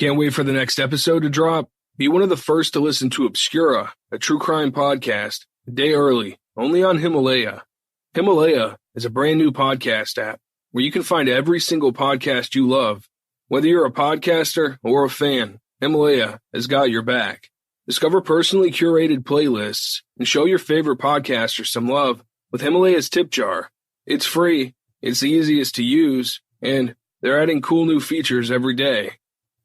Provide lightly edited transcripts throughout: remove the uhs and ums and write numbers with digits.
Can't wait for the next episode to drop? Be one of the first to listen to Obscura, a true crime podcast, a day early, only on Himalaya. Himalaya is a brand new podcast app where you can find every single podcast you love. Whether you're a podcaster or a fan, Himalaya has got your back. Discover personally curated playlists and show your favorite podcasters some love with Himalaya's tip jar. It's free, it's the easiest to use, and they're adding cool new features every day.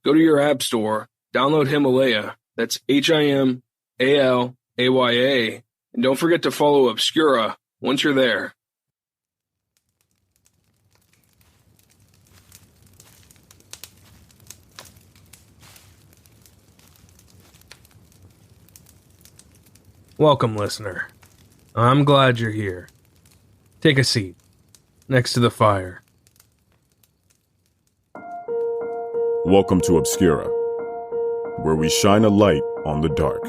Go to your app store, download Himalaya, that's Himalaya, and don't forget to follow Obscura once you're there. Welcome, listener. I'm glad you're here. Take a seat, next to the fire. Welcome to Obscura, where we shine a light on the dark.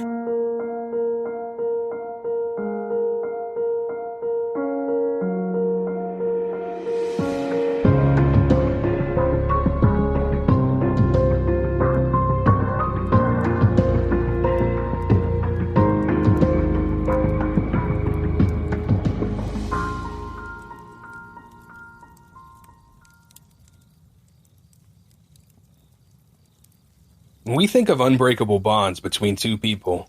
When we think of unbreakable bonds between two people,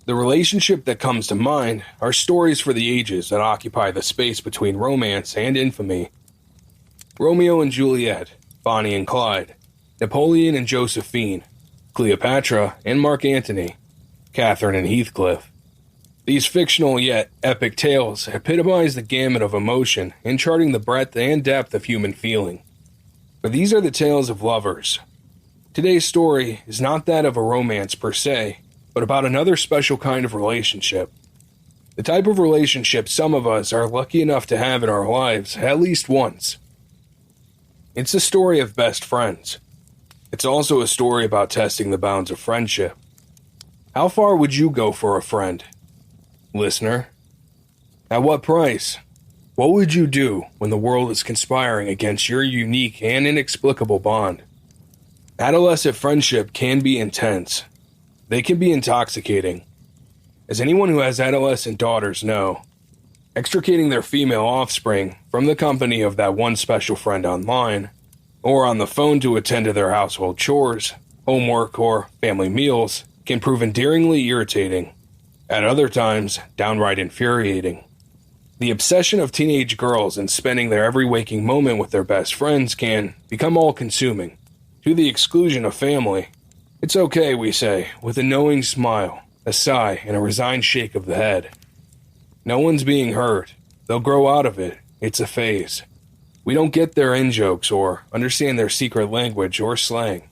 the relationship that comes to mind are stories for the ages that occupy the space between romance and infamy. Romeo and Juliet, Bonnie and Clyde, Napoleon and Josephine, Cleopatra and Mark Antony, Catherine and Heathcliff. These fictional yet epic tales epitomize the gamut of emotion in charting the breadth and depth of human feeling. But these are the tales of lovers. Today's story is not that of a romance per se, but about another special kind of relationship. The type of relationship some of us are lucky enough to have in our lives at least once. It's a story of best friends. It's also a story about testing the bounds of friendship. How far would you go for a friend? Listener? At what price? What would you do when the world is conspiring against your unique and inexplicable bond? Adolescent friendship can be intense. They can be intoxicating. As anyone who has adolescent daughters know, extricating their female offspring from the company of that one special friend online, or on the phone to attend to their household chores, homework, or family meals, can prove endearingly irritating. At other times, downright infuriating. The obsession of teenage girls in spending their every waking moment with their best friends can become all-consuming, to the exclusion of family. It's okay, we say, with a knowing smile, a sigh, and a resigned shake of the head. No one's being hurt. They'll grow out of it. It's a phase. We don't get their in-jokes or understand their secret language or slang.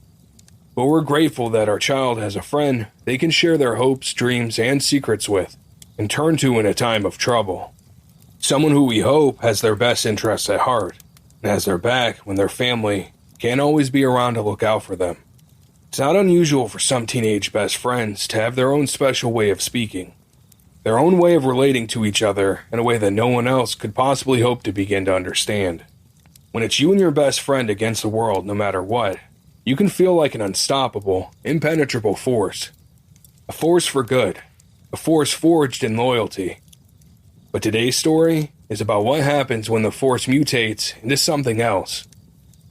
But we're grateful that our child has a friend they can share their hopes, dreams, and secrets with, and turn to in a time of trouble. Someone who we hope has their best interests at heart, and has their back when their family can't always be around to look out for them. It's not unusual for some teenage best friends to have their own special way of speaking, their own way of relating to each other in a way that no one else could possibly hope to begin to understand. When it's you and your best friend against the world no matter what, you can feel like an unstoppable, impenetrable force. A force for good, a force forged in loyalty. But today's story is about what happens when the force mutates into something else.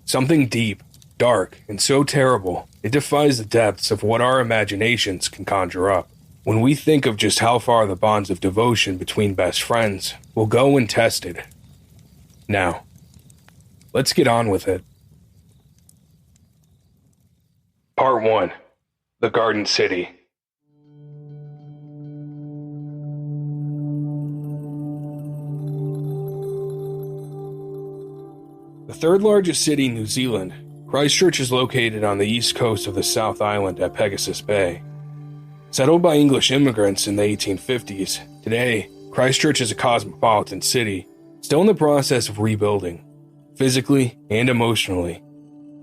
Something deep, dark, and so terrible, it defies the depths of what our imaginations can conjure up. When we think of just how far the bonds of devotion between best friends will go when tested. Now, let's get on with it. Part 1. The Garden City. The third largest city in New Zealand, Christchurch is located on the east coast of the South Island at Pegasus Bay. Settled by English immigrants in the 1850s, today, Christchurch is a cosmopolitan city, still in the process of rebuilding, physically and emotionally,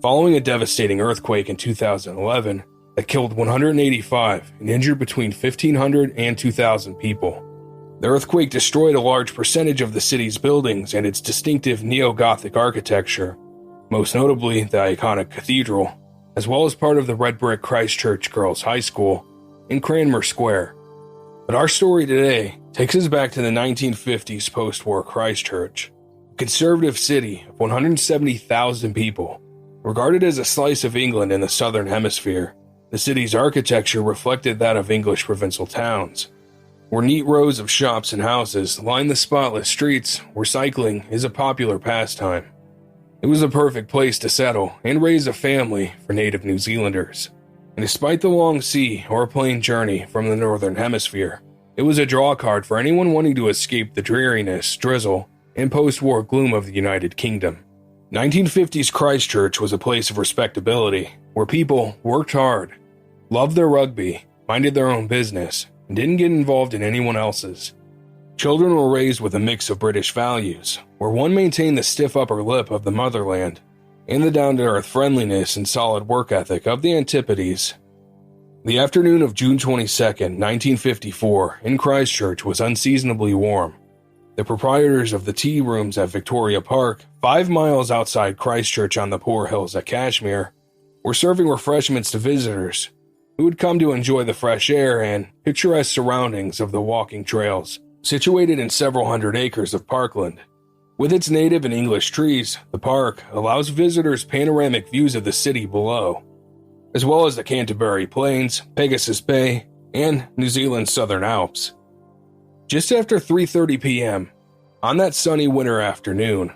following a devastating earthquake in 2011 that killed 185 and injured between 1,500 and 2,000 people. The earthquake destroyed a large percentage of the city's buildings and its distinctive neo-Gothic architecture, most notably the iconic cathedral, as well as part of the red brick Christchurch Girls' High School in Cranmer Square. But our story today takes us back to the 1950s post-war Christchurch, a conservative city of 170,000 people. Regarded as a slice of England in the southern hemisphere, the city's architecture reflected that of English provincial towns, where neat rows of shops and houses line the spotless streets where cycling is a popular pastime. It was a perfect place to settle and raise a family for native New Zealanders. And despite the long sea or plane journey from the northern hemisphere, it was a drawcard for anyone wanting to escape the dreariness, drizzle, and post-war gloom of the United Kingdom. 1950s Christchurch was a place of respectability, where people worked hard, loved their rugby, minded their own business, and didn't get involved in anyone else's. Children were raised with a mix of British values, where one maintained the stiff upper lip of the motherland, and the down-to-earth friendliness and solid work ethic of the Antipodes. The afternoon of June 22, 1954, in Christchurch was unseasonably warm. The proprietors of the tea rooms at Victoria Park, 5 miles outside Christchurch on the Poor Hills at Kashmir, were serving refreshments to visitors who would come to enjoy the fresh air and picturesque surroundings of the walking trails, situated in several hundred acres of parkland. With its native and English trees, the park allows visitors panoramic views of the city below, as well as the Canterbury Plains, Pegasus Bay, and New Zealand's Southern Alps. Just after 3:30 p.m., on that sunny winter afternoon,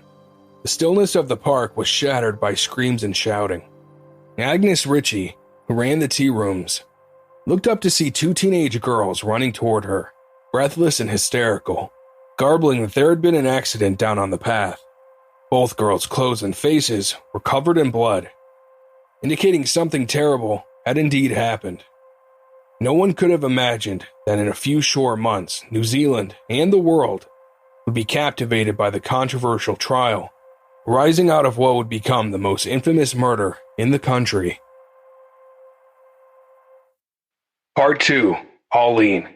the stillness of the park was shattered by screams and shouting. Agnes Ritchie, who ran the tea rooms, looked up to see 2 teenage girls running toward her, breathless and hysterical, garbling that there had been an accident down on the path. Both girls' clothes and faces were covered in blood, indicating something terrible had indeed happened. No one could have imagined that in a few short months, New Zealand and the world would be captivated by the controversial trial, rising out of what would become the most infamous murder in the country. Part 2. Pauline.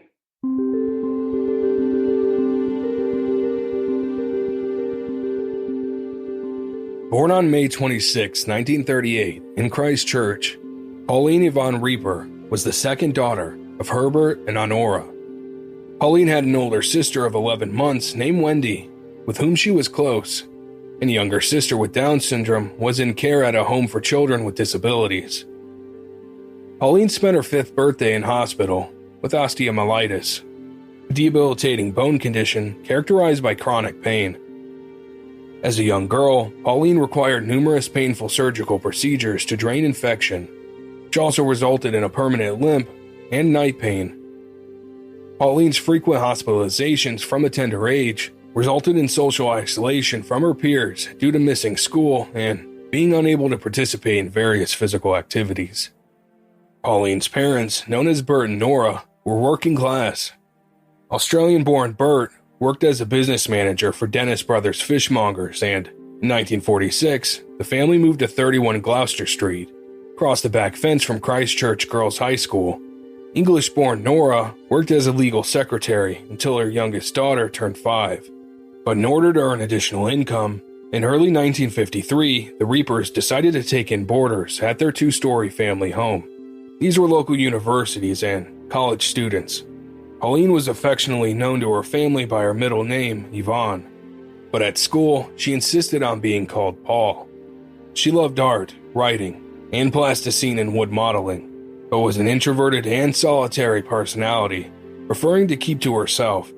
Born on May 26, 1938, in Christchurch, Pauline Yvonne Reaper was the second daughter of Herbert and Honora. Pauline had an older sister of 11 months named Wendy, with whom she was close, and a younger sister with Down syndrome was in care at a home for children with disabilities. Pauline spent her 5th birthday in hospital with osteomyelitis, a debilitating bone condition characterized by chronic pain. As a young girl, Pauline required numerous painful surgical procedures to drain infection, which also resulted in a permanent limp and night pain. Pauline's frequent hospitalizations from a tender age resulted in social isolation from her peers due to missing school and being unable to participate in various physical activities. Pauline's parents, known as Bert and Nora, were working class. Australian-born Bert worked as a business manager for Dennis Brothers Fishmongers, and in 1946, the family moved to 31 Gloucester Street, across the back fence from Christchurch Girls' High School. English-born Nora worked as a legal secretary until her youngest daughter turned 5. But in order to earn additional income, in early 1953, the Reapers decided to take in boarders at their 2-story family home. These were local universities and college students. Pauline was affectionately known to her family by her middle name, Yvonne, but at school, she insisted on being called Paul. She loved art, writing, and plasticine and wood modeling, but was an introverted and solitary personality, preferring to keep to herself.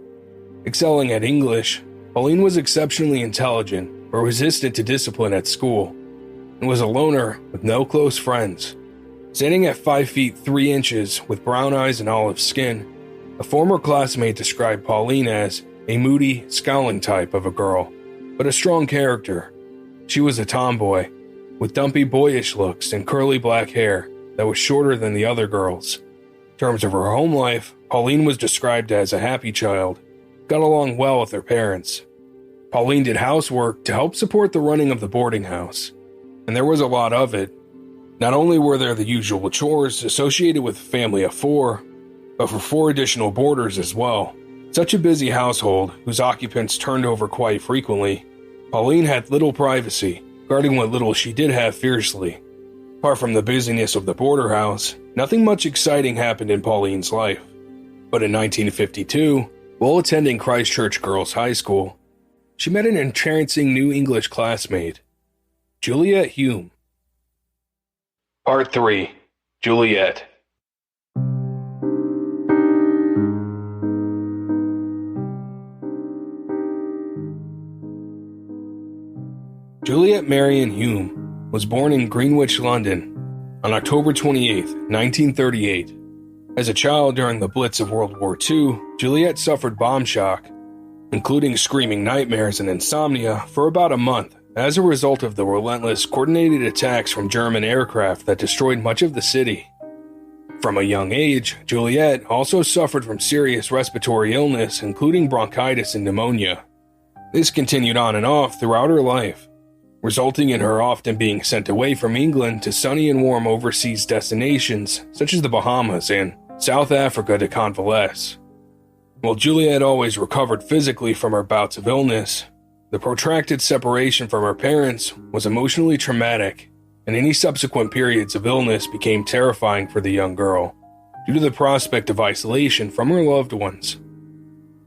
Excelling at English, Pauline was exceptionally intelligent but resistant to discipline at school, and was a loner with no close friends. Standing at 5 feet 3 inches with brown eyes and olive skin, a former classmate described Pauline as a moody, scowling type of a girl, but a strong character. She was a tomboy, with dumpy boyish looks and curly black hair that was shorter than the other girls. In terms of her home life, Pauline was described as a happy child, got along well with her parents. Pauline did housework to help support the running of the boarding house, and there was a lot of it. Not only were there the usual chores associated with a family of 4, but for 4 additional boarders as well. Such a busy household, whose occupants turned over quite frequently, Pauline had little privacy, guarding what little she did have fiercely. Apart from the busyness of the border house, nothing much exciting happened in Pauline's life. But in 1952, while attending Christchurch Girls' High School, she met an entrancing new English classmate, Juliet Hume. Part 3. Juliet. Juliet Marion Hume was born in Greenwich, London, on October 28, 1938. As a child during the Blitz of World War II, Juliet suffered bomb shock, including screaming nightmares and insomnia, for about a month as a result of the relentless, coordinated attacks from German aircraft that destroyed much of the city. From a young age, Juliet also suffered from serious respiratory illness, including bronchitis and pneumonia. This continued on and off throughout her life, resulting in her often being sent away from England to sunny and warm overseas destinations such as the Bahamas and South Africa to convalesce. While Juliet always recovered physically from her bouts of illness, the protracted separation from her parents was emotionally traumatic, and any subsequent periods of illness became terrifying for the young girl due to the prospect of isolation from her loved ones.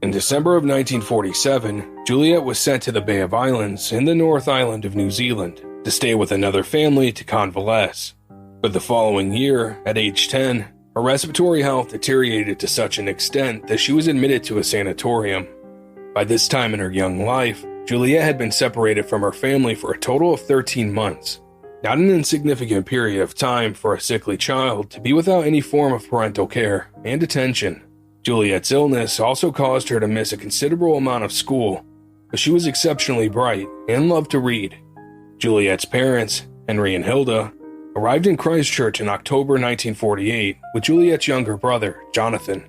In December of 1947, Juliet was sent to the Bay of Islands in the North Island of New Zealand to stay with another family to convalesce. But the following year, at age 10, her respiratory health deteriorated to such an extent that she was admitted to a sanatorium. By this time in her young life, Juliet had been separated from her family for a total of 13 months, not an insignificant period of time for a sickly child to be without any form of parental care and attention. Juliet's illness also caused her to miss a considerable amount of school, but she was exceptionally bright and loved to read. Juliet's parents, Henry and Hilda, arrived in Christchurch in October 1948 with Juliet's younger brother, Jonathan.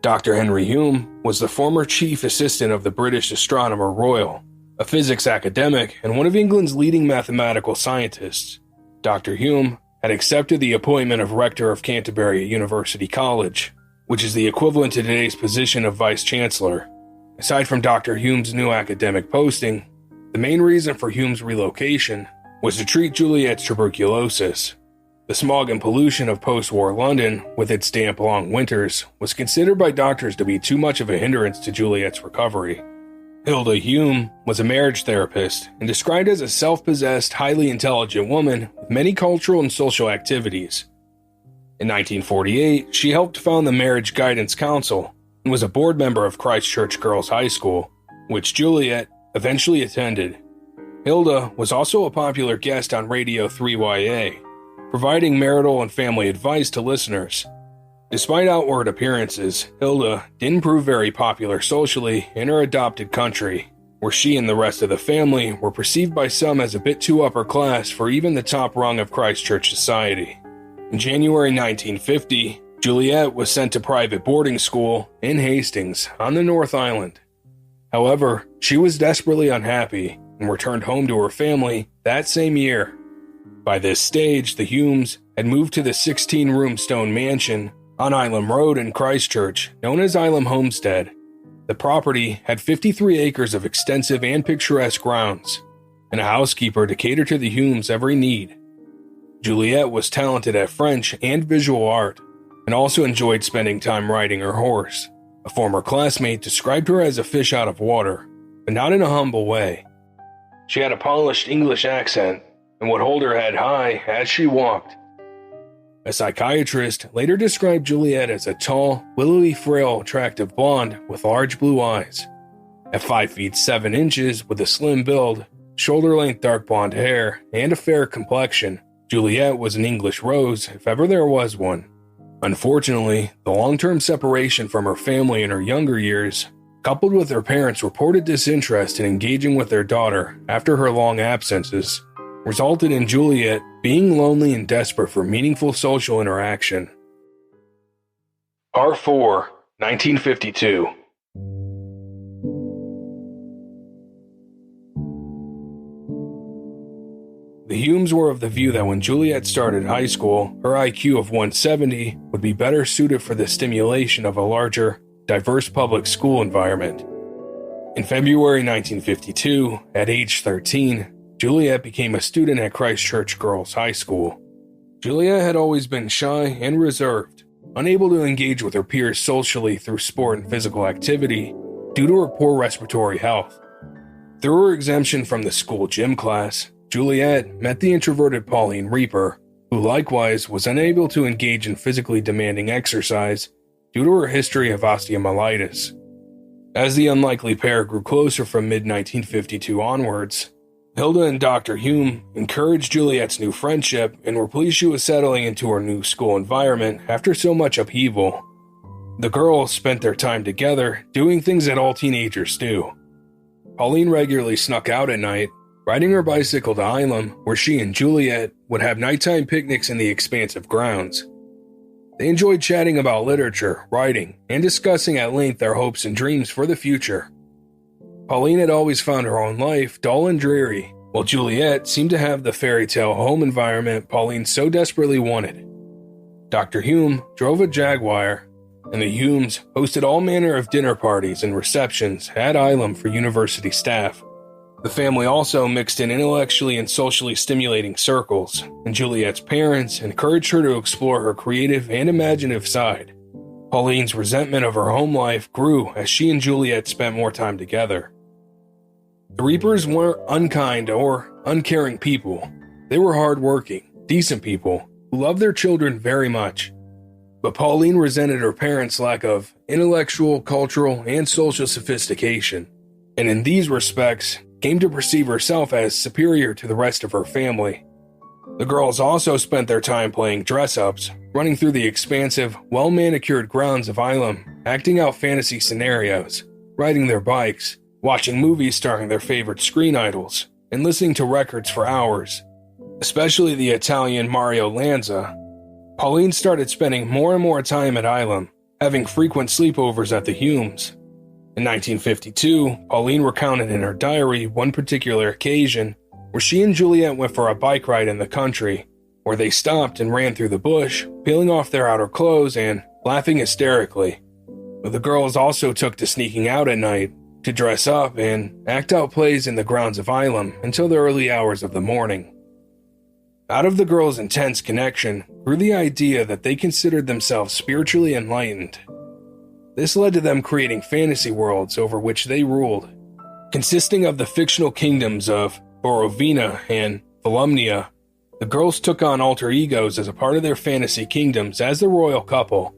Dr. Henry Hume was the former chief assistant of the British Astronomer Royal, a physics academic and one of England's leading mathematical scientists. Dr. Hume had accepted the appointment of rector of Canterbury University College, which is the equivalent to today's position of Vice Chancellor. Aside from Dr. Hume's new academic posting, the main reason for Hume's relocation was to treat Juliet's tuberculosis. The smog and pollution of post-war London, with its damp long winters, was considered by doctors to be too much of a hindrance to Juliet's recovery. Hilda Hume was a marriage therapist and described as a self-possessed, highly intelligent woman with many cultural and social activities. In 1948, she helped found the Marriage Guidance Council and was a board member of Christchurch Girls' High School, which Juliet eventually attended. Hilda was also a popular guest on Radio 3YA, providing marital and family advice to listeners. Despite outward appearances, Hilda didn't prove very popular socially in her adopted country, where she and the rest of the family were perceived by some as a bit too upper class for even the top rung of Christchurch society. In January 1950, Juliet was sent to private boarding school in Hastings on the North Island. However, she was desperately unhappy and returned home to her family that same year. By this stage, the Humes had moved to the 16-room stone mansion on Ilam Road in Christchurch, known as Ilam Homestead. The property had 53 acres of extensive and picturesque grounds, and a housekeeper to cater to the Humes' every need. Juliet was talented at French and visual art, and also enjoyed spending time riding her horse. A former classmate described her as a fish out of water, but not in a humble way. She had a polished English accent and would hold her head high as she walked. A psychiatrist later described Juliet as a tall, willowy, frail, attractive blonde with large blue eyes. At 5 feet 7 inches with a slim build, shoulder-length dark blonde hair, and a fair complexion, Juliet was an English rose if ever there was one. Unfortunately, the long-term separation from her family in her younger years, coupled with her parents' reported disinterest in engaging with their daughter after her long absences, resulted in Juliet being lonely and desperate for meaningful social interaction. Part 4, 1952. The Humes were of the view that when Juliet started high school, her IQ of 170 would be better suited for the stimulation of a larger, diverse public school environment. In February 1952, at age 13, Juliet became a student at Christchurch Girls' High School. Juliet had always been shy and reserved, unable to engage with her peers socially through sport and physical activity due to her poor respiratory health. Through her exemption from the school gym class, Juliet met the introverted Pauline Reaper, who likewise was unable to engage in physically demanding exercise due to her history of osteomyelitis. As the unlikely pair grew closer from mid-1952 onwards, Hilda and Dr. Hume encouraged Juliet's new friendship and were pleased she was settling into her new school environment after so much upheaval. The girls spent their time together doing things that all teenagers do. Pauline regularly snuck out at night, riding her bicycle to Hilme, where she and Juliet would have nighttime picnics in the expansive grounds. They enjoyed chatting about literature, writing, and discussing at length their hopes and dreams for the future. Pauline had always found her own life dull and dreary, while Juliet seemed to have the fairy tale home environment Pauline so desperately wanted. Dr. Hume drove a Jaguar, and the Humes hosted all manner of dinner parties and receptions at Hilme for university staff. The family also mixed in intellectually and socially stimulating circles, and Juliet's parents encouraged her to explore her creative and imaginative side. Pauline's resentment of her home life grew as she and Juliet spent more time together. The Reapers weren't unkind or uncaring people. They were hardworking, decent people who loved their children very much. But Pauline resented her parents' lack of intellectual, cultural, and social sophistication, and in these respects, came to perceive herself as superior to the rest of her family. The girls also spent their time playing dress-ups, running through the expansive, well-manicured grounds of Hilme, acting out fantasy scenarios, riding their bikes, watching movies starring their favorite screen idols, and listening to records for hours. Especially the Italian Mario Lanza. Pauline started spending more and more time at Hilme, having frequent sleepovers at the Humes. In 1952, Pauline recounted in her diary one particular occasion where she and Juliet went for a bike ride in the country, where they stopped and ran through the bush, peeling off their outer clothes and laughing hysterically. The girls also took to sneaking out at night to dress up and act out plays in the grounds of Hilme until the early hours of the morning. Out of the girls' intense connection grew the idea that they considered themselves spiritually enlightened. This led to them creating fantasy worlds over which they ruled, consisting of the fictional kingdoms of Borovina and Volumnia. The girls took on alter egos as a part of their fantasy kingdoms as the royal couple,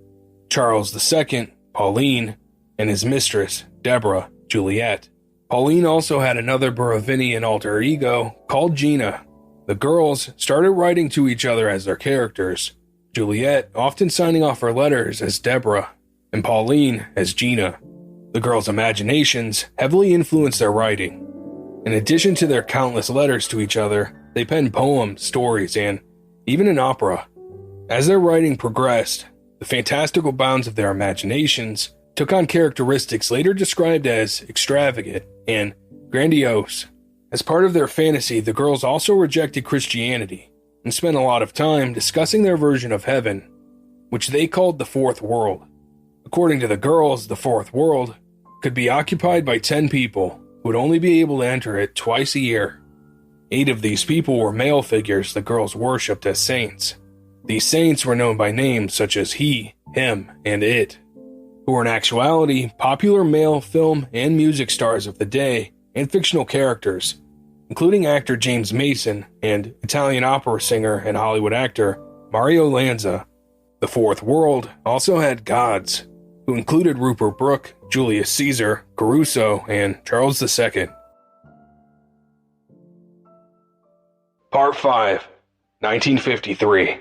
Charles II, Pauline, and his mistress, Deborah, Juliet. Pauline also had another Borovinian alter ego called Gina. The girls started writing to each other as their characters, Juliet often signing off her letters as Deborah, and Pauline as Gina. The girls' imaginations heavily influenced their writing. In addition to their countless letters to each other, they penned poems, stories, and even an opera. As their writing progressed, the fantastical bounds of their imaginations took on characteristics later described as extravagant and grandiose. As part of their fantasy, the girls also rejected Christianity and spent a lot of time discussing their version of heaven, which they called the fourth world. According to the girls, the fourth world could be occupied by 10 people who would only be able to enter it twice a year. 8 of these people were male figures the girls worshipped as saints. These saints were known by names such as he, him, and it, who were in actuality popular male film and music stars of the day and fictional characters, including actor James Mason and Italian opera singer and Hollywood actor Mario Lanza. The fourth world also had gods, who included Rupert Brooke, Julius Caesar, Caruso, and Charles II. Part 5, 1953.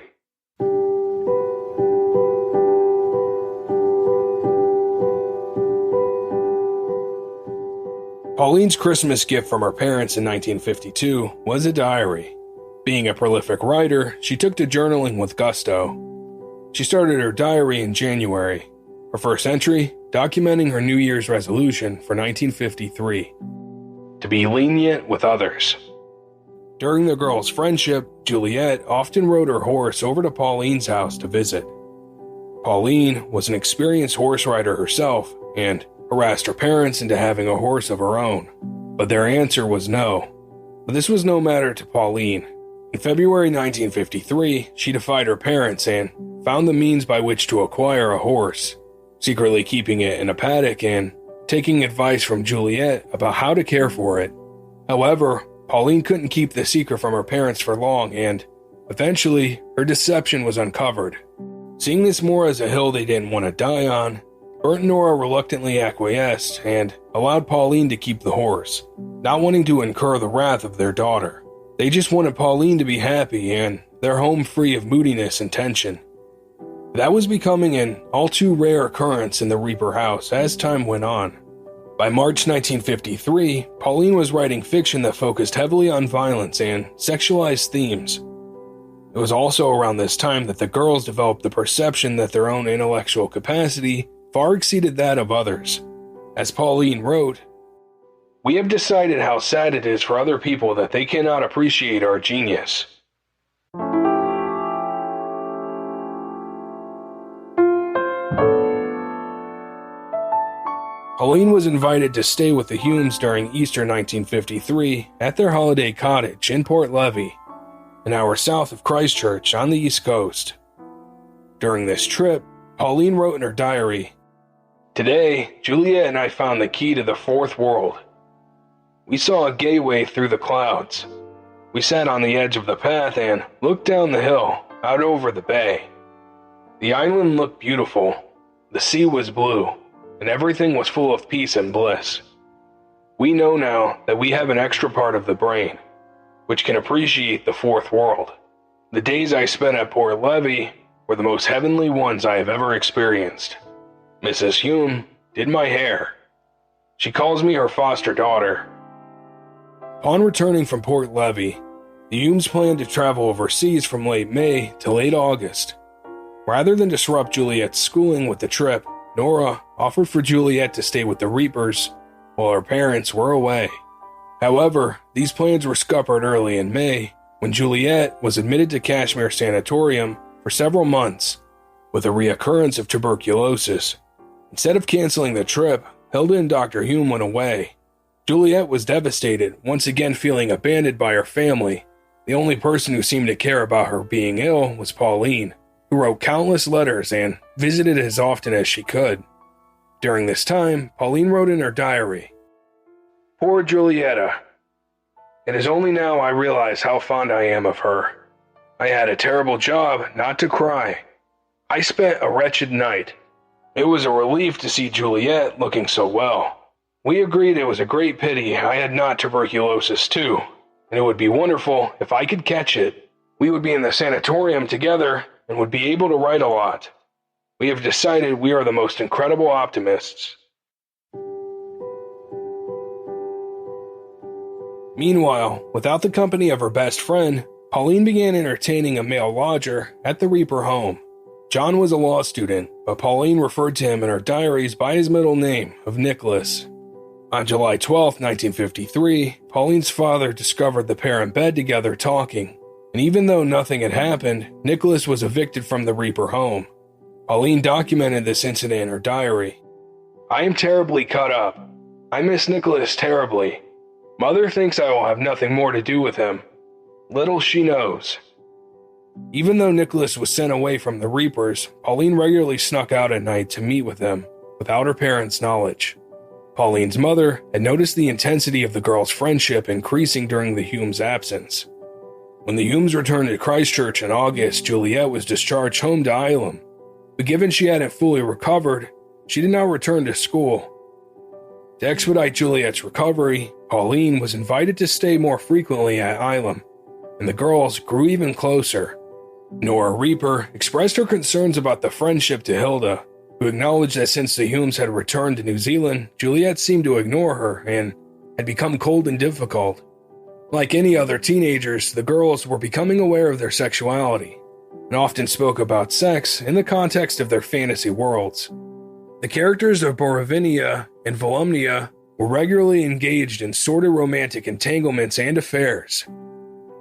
Pauline's Christmas gift from her parents in 1952 was a diary. Being a prolific writer, she took to journaling with gusto. She started her diary in January, her first entry documenting her New Year's resolution for 1953, to be lenient with others. During the girls' friendship, Juliet often rode her horse over to Pauline's house to visit. Pauline was an experienced horse rider herself and harassed her parents into having a horse of her own, but their answer was no. But this was no matter to Pauline. In February 1953, she defied her parents and found the means by which to acquire a horse, secretly keeping it in a paddock and taking advice from Juliet about how to care for it. However, Pauline couldn't keep the secret from her parents for long, and eventually, her deception was uncovered. Seeing this more as a hill they didn't want to die on, Bert and Nora reluctantly acquiesced and allowed Pauline to keep the horse, not wanting to incur the wrath of their daughter. They just wanted Pauline to be happy and their home free of moodiness and tension. That was becoming an all too rare occurrence in the Reaper house as time went on. By March 1953, Pauline was writing fiction that focused heavily on violence and sexualized themes. It was also around this time that the girls developed the perception that their own intellectual capacity far exceeded that of others. As Pauline wrote, "We have decided how sad it is for other people that they cannot appreciate our genius." Pauline was invited to stay with the Humes during Easter 1953 at their holiday cottage in Port Levy, an hour south of Christchurch on the East Coast. During this trip, Pauline wrote in her diary, "Today, Juliet and I found the key to the fourth world. We saw a gateway through the clouds. We sat on the edge of the path and looked down the hill, out over the bay. The island looked beautiful, the sea was blue, and everything was full of peace and bliss. We know now that we have an extra part of the brain, which can appreciate the fourth world. The days I spent at Port Levy were the most heavenly ones I have ever experienced. Mrs. Hume did my hair. She calls me her foster daughter." Upon returning from Port Levy, the Humes planned to travel overseas from late May to late August. Rather than disrupt Juliet's schooling with the trip, Nora offered for Juliet to stay with the Reapers while her parents were away. However, these plans were scuppered early in May when Juliet was admitted to Kashmir Sanatorium for several months with a reoccurrence of tuberculosis. Instead of canceling the trip, Hilda and Dr. Hume went away. Juliet was devastated, once again feeling abandoned by her family. The only person who seemed to care about her being ill was Pauline, who wrote countless letters and visited as often as she could. During this time, Pauline wrote in her diary, "Poor Julietta. It is only now I realize how fond I am of her. I had a terrible job not to cry. I spent a wretched night. It was a relief to see Juliet looking so well. We agreed it was a great pity I had not tuberculosis too, and it would be wonderful if I could catch it. We would be in the sanatorium together and would be able to write a lot. We have decided we are the most incredible optimists." Meanwhile, without the company of her best friend, Pauline began entertaining a male lodger at the Reaper home. John was a law student, but Pauline referred to him in her diaries by his middle name of Nicholas. On July 12, 1953, Pauline's father discovered the pair in bed together talking, and even though nothing had happened, Nicholas was evicted from the Reaper home. Pauline documented this incident in her diary. "I am terribly cut up. I miss Nicholas terribly. Mother thinks I will have nothing more to do with him. Little she knows." Even though Nicholas was sent away from the Reapers, Pauline regularly snuck out at night to meet with them, without her parents' knowledge. Pauline's mother had noticed the intensity of the girls' friendship increasing during the Humes' absence. When the Humes returned to Christchurch in August, Juliet was discharged home to Ilum, but given she hadn't fully recovered, she did not return to school. To expedite Juliet's recovery, Pauline was invited to stay more frequently at Ilum, and the girls grew even closer. Nora Reaper expressed her concerns about the friendship to Hilda, who acknowledged that since the Humes had returned to New Zealand, Juliet seemed to ignore her and had become cold and difficult. Like any other teenagers, the girls were becoming aware of their sexuality, and often spoke about sex in the context of their fantasy worlds. The characters of Borovinia and Volumnia were regularly engaged in sordid romantic entanglements and affairs.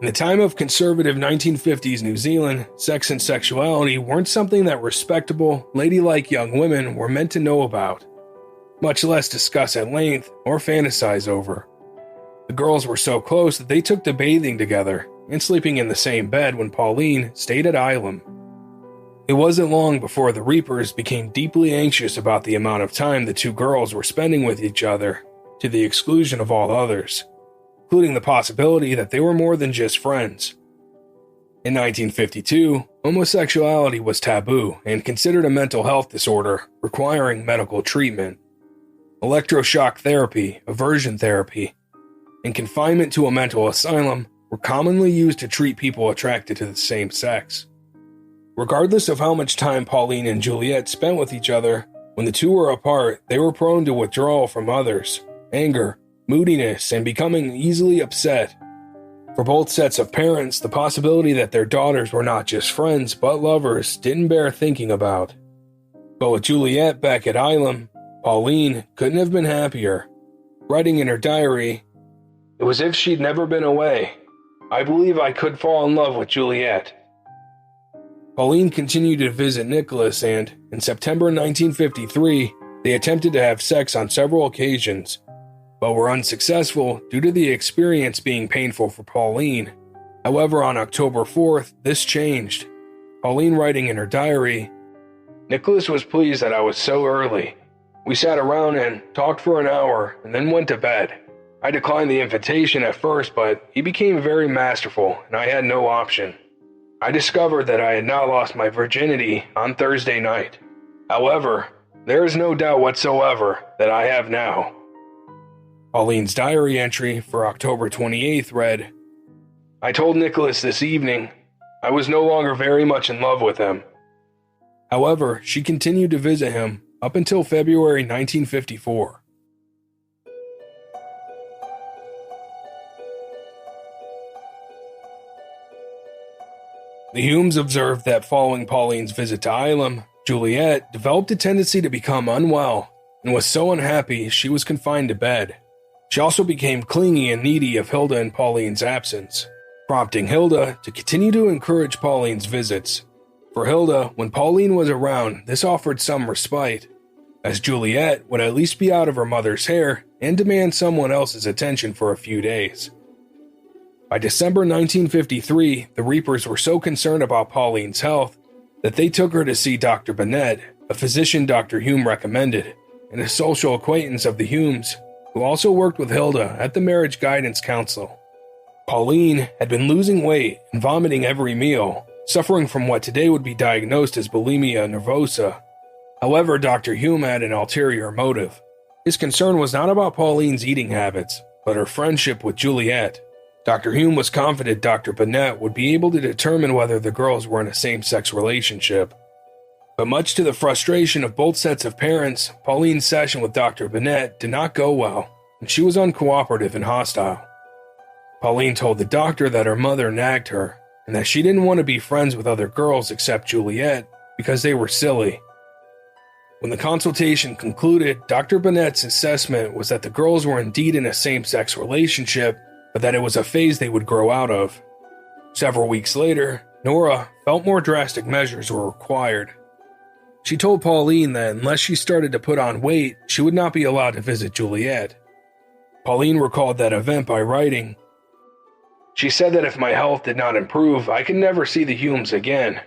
In the time of conservative 1950s New Zealand, sex and sexuality weren't something that respectable, ladylike young women were meant to know about, much less discuss at length or fantasize over. The girls were so close that they took to bathing together, and sleeping in the same bed when Pauline stayed at Hilme. It wasn't long before the Reapers became deeply anxious about the amount of time the two girls were spending with each other, to the exclusion of all others, including the possibility that they were more than just friends. In 1952, homosexuality was taboo and considered a mental health disorder requiring medical treatment. Electroshock therapy, aversion therapy, and confinement to a mental asylum were commonly used to treat people attracted to the same sex. Regardless of how much time Pauline and Juliet spent with each other, when the two were apart, they were prone to withdrawal from others, anger, moodiness, and becoming easily upset. For both sets of parents, the possibility that their daughters were not just friends but lovers didn't bear thinking about. But with Juliet back at Hilme, Pauline couldn't have been happier. Writing in her diary, "It was as if she'd never been away. I believe I could fall in love with Juliet." Pauline continued to visit Nicholas and, in September 1953, they attempted to have sex on several occasions, but were unsuccessful due to the experience being painful for Pauline. However, on October 4th, this changed. Pauline writing in her diary, "Nicholas was pleased that I was so early. We sat around and talked for an hour and then went to bed. I declined the invitation at first, but he became very masterful and I had no option. I discovered that I had not lost my virginity on Thursday night. However, there is no doubt whatsoever that I have now." Pauline's diary entry for October 28th read, "I told Nicholas this evening I was no longer very much in love with him." However, she continued to visit him up until February 1954. The Humes observed that following Pauline's visit to Hilme, Juliet developed a tendency to become unwell and was so unhappy she was confined to bed. She also became clingy and needy of Hilda in Pauline's absence, prompting Hilda to continue to encourage Pauline's visits. For Hilda, when Pauline was around, this offered some respite, as Juliet would at least be out of her mother's hair and demand someone else's attention for a few days. By December 1953, the Reapers were so concerned about Pauline's health that they took her to see Dr. Bennett, a physician Dr. Hume recommended, and a social acquaintance of the Humes, who also worked with Hilda at the Marriage Guidance Council. Pauline had been losing weight and vomiting every meal, suffering from what today would be diagnosed as bulimia nervosa. However, Dr. Hume had an ulterior motive. His concern was not about Pauline's eating habits, but her friendship with Juliet. Dr. Hume was confident Dr. Bennett would be able to determine whether the girls were in a same-sex relationship. But much to the frustration of both sets of parents, Pauline's session with Dr. Bennett did not go well, and she was uncooperative and hostile. Pauline told the doctor that her mother nagged her, and that she didn't want to be friends with other girls except Juliet because they were silly. When the consultation concluded, Dr. Bennett's assessment was that the girls were indeed in a same-sex relationship, but that it was a phase they would grow out of. Several weeks later, Nora felt more drastic measures were required. She told Pauline that unless she started to put on weight, she would not be allowed to visit Juliet. Pauline recalled that event by writing, "She said that if my health did not improve, I could never see the Humes again.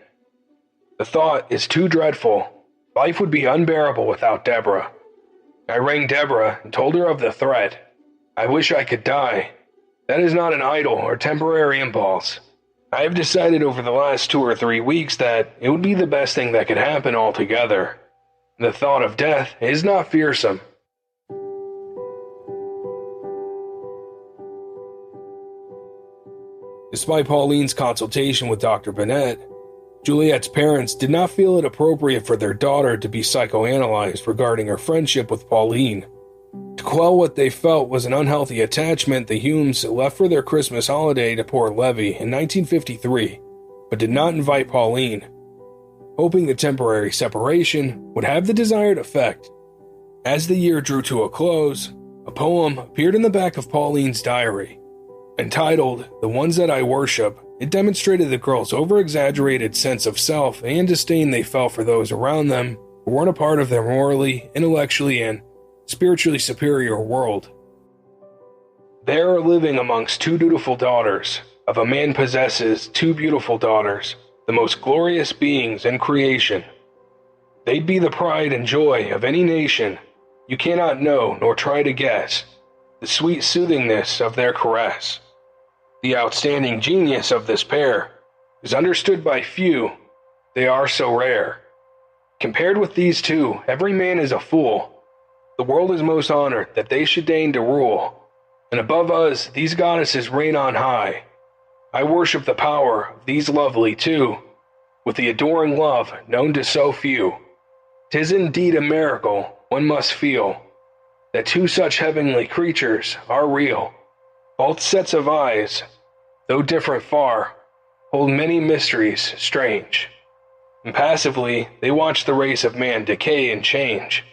The thought is too dreadful. Life would be unbearable without Deborah. I rang Deborah and told her of the threat. I wish I could die. That is not an idle or temporary impulse. I have decided over the last 2 or 3 weeks that it would be the best thing that could happen altogether. The thought of death is not fearsome." Despite Pauline's consultation with Dr. Bennett, Juliet's parents did not feel it appropriate for their daughter to be psychoanalyzed regarding her friendship with Pauline. To quell what they felt was an unhealthy attachment, the Humes left for their Christmas holiday to Port Levy in 1953, but did not invite Pauline, hoping the temporary separation would have the desired effect. As the year drew to a close, a poem appeared in the back of Pauline's diary. Entitled, "The Ones That I Worship," it demonstrated the girls' over-exaggerated sense of self and disdain they felt for those around them who weren't a part of their morally, intellectually, and spiritually superior world. "There are living amongst 2 dutiful daughters, of a man possesses two beautiful daughters, the most glorious beings in creation. They'd be the pride and joy of any nation. You cannot know nor try to guess the sweet soothingness of their caress. The outstanding genius of this pair is understood by few, they are so rare. Compared with these two, every man is a fool. The world is most honored that they should deign to rule, and above us these goddesses reign on high. I worship the power of these lovely two, with the adoring love known to so few. 'Tis indeed a miracle, one must feel, that two such heavenly creatures are real. Both sets of eyes, though different far, hold many mysteries strange. Impassively, they watch the race of man decay and change.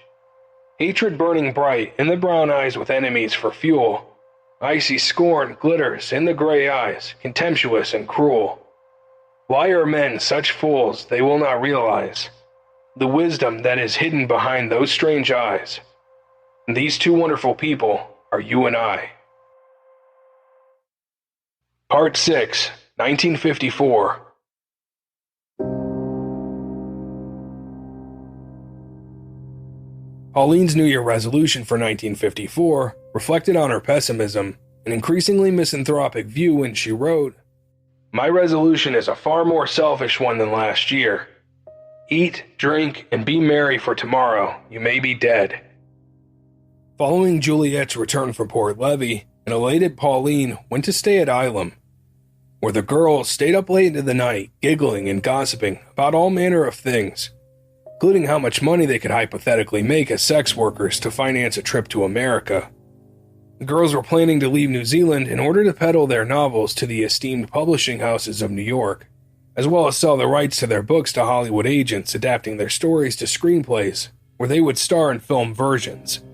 Hatred burning bright in the brown eyes with enemies for fuel. Icy scorn glitters in the gray eyes, contemptuous and cruel. Why are men such fools they will not realize the wisdom that is hidden behind those strange eyes? And these two wonderful people are you and I. Part 6, 1954. Pauline's New Year resolution for 1954 reflected on her pessimism, an increasingly misanthropic view when she wrote, "My resolution is a far more selfish one than last year. Eat, drink, and be merry, for tomorrow you may be dead." Following Juliet's return from Port Levy, an elated Pauline went to stay at Hilme, where the girls stayed up late into the night, giggling and gossiping about all manner of things, including how much money they could hypothetically make as sex workers to finance a trip to America. The girls were planning to leave New Zealand in order to peddle their novels to the esteemed publishing houses of New York, as well as sell the rights to their books to Hollywood agents adapting their stories to screenplays, where they would star in film versions.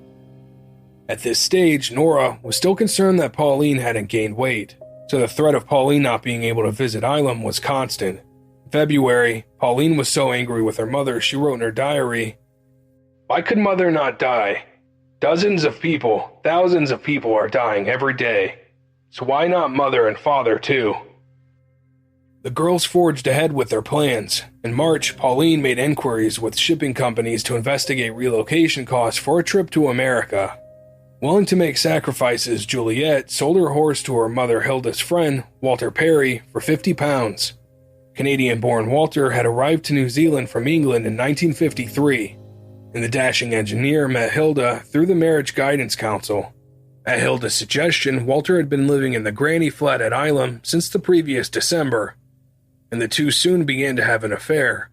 At this stage, Nora was still concerned that Pauline hadn't gained weight, so the threat of Pauline not being able to visit Hilme was constant. In February, Pauline was so angry with her mother she wrote in her diary, "Why could mother not die? Dozens of people, thousands of people are dying every day, so why not mother and father too?" The girls forged ahead with their plans. In March, Pauline made inquiries with shipping companies to investigate relocation costs for a trip to America. Willing to make sacrifices, Juliet sold her horse to her mother Hilda's friend, Walter Perry, for £50. Canadian-born Walter had arrived to New Zealand from England in 1953, and the dashing engineer met Hilda through the Marriage Guidance Council. At Hilda's suggestion, Walter had been living in the granny flat at Hilme since the previous December, and the two soon began to have an affair.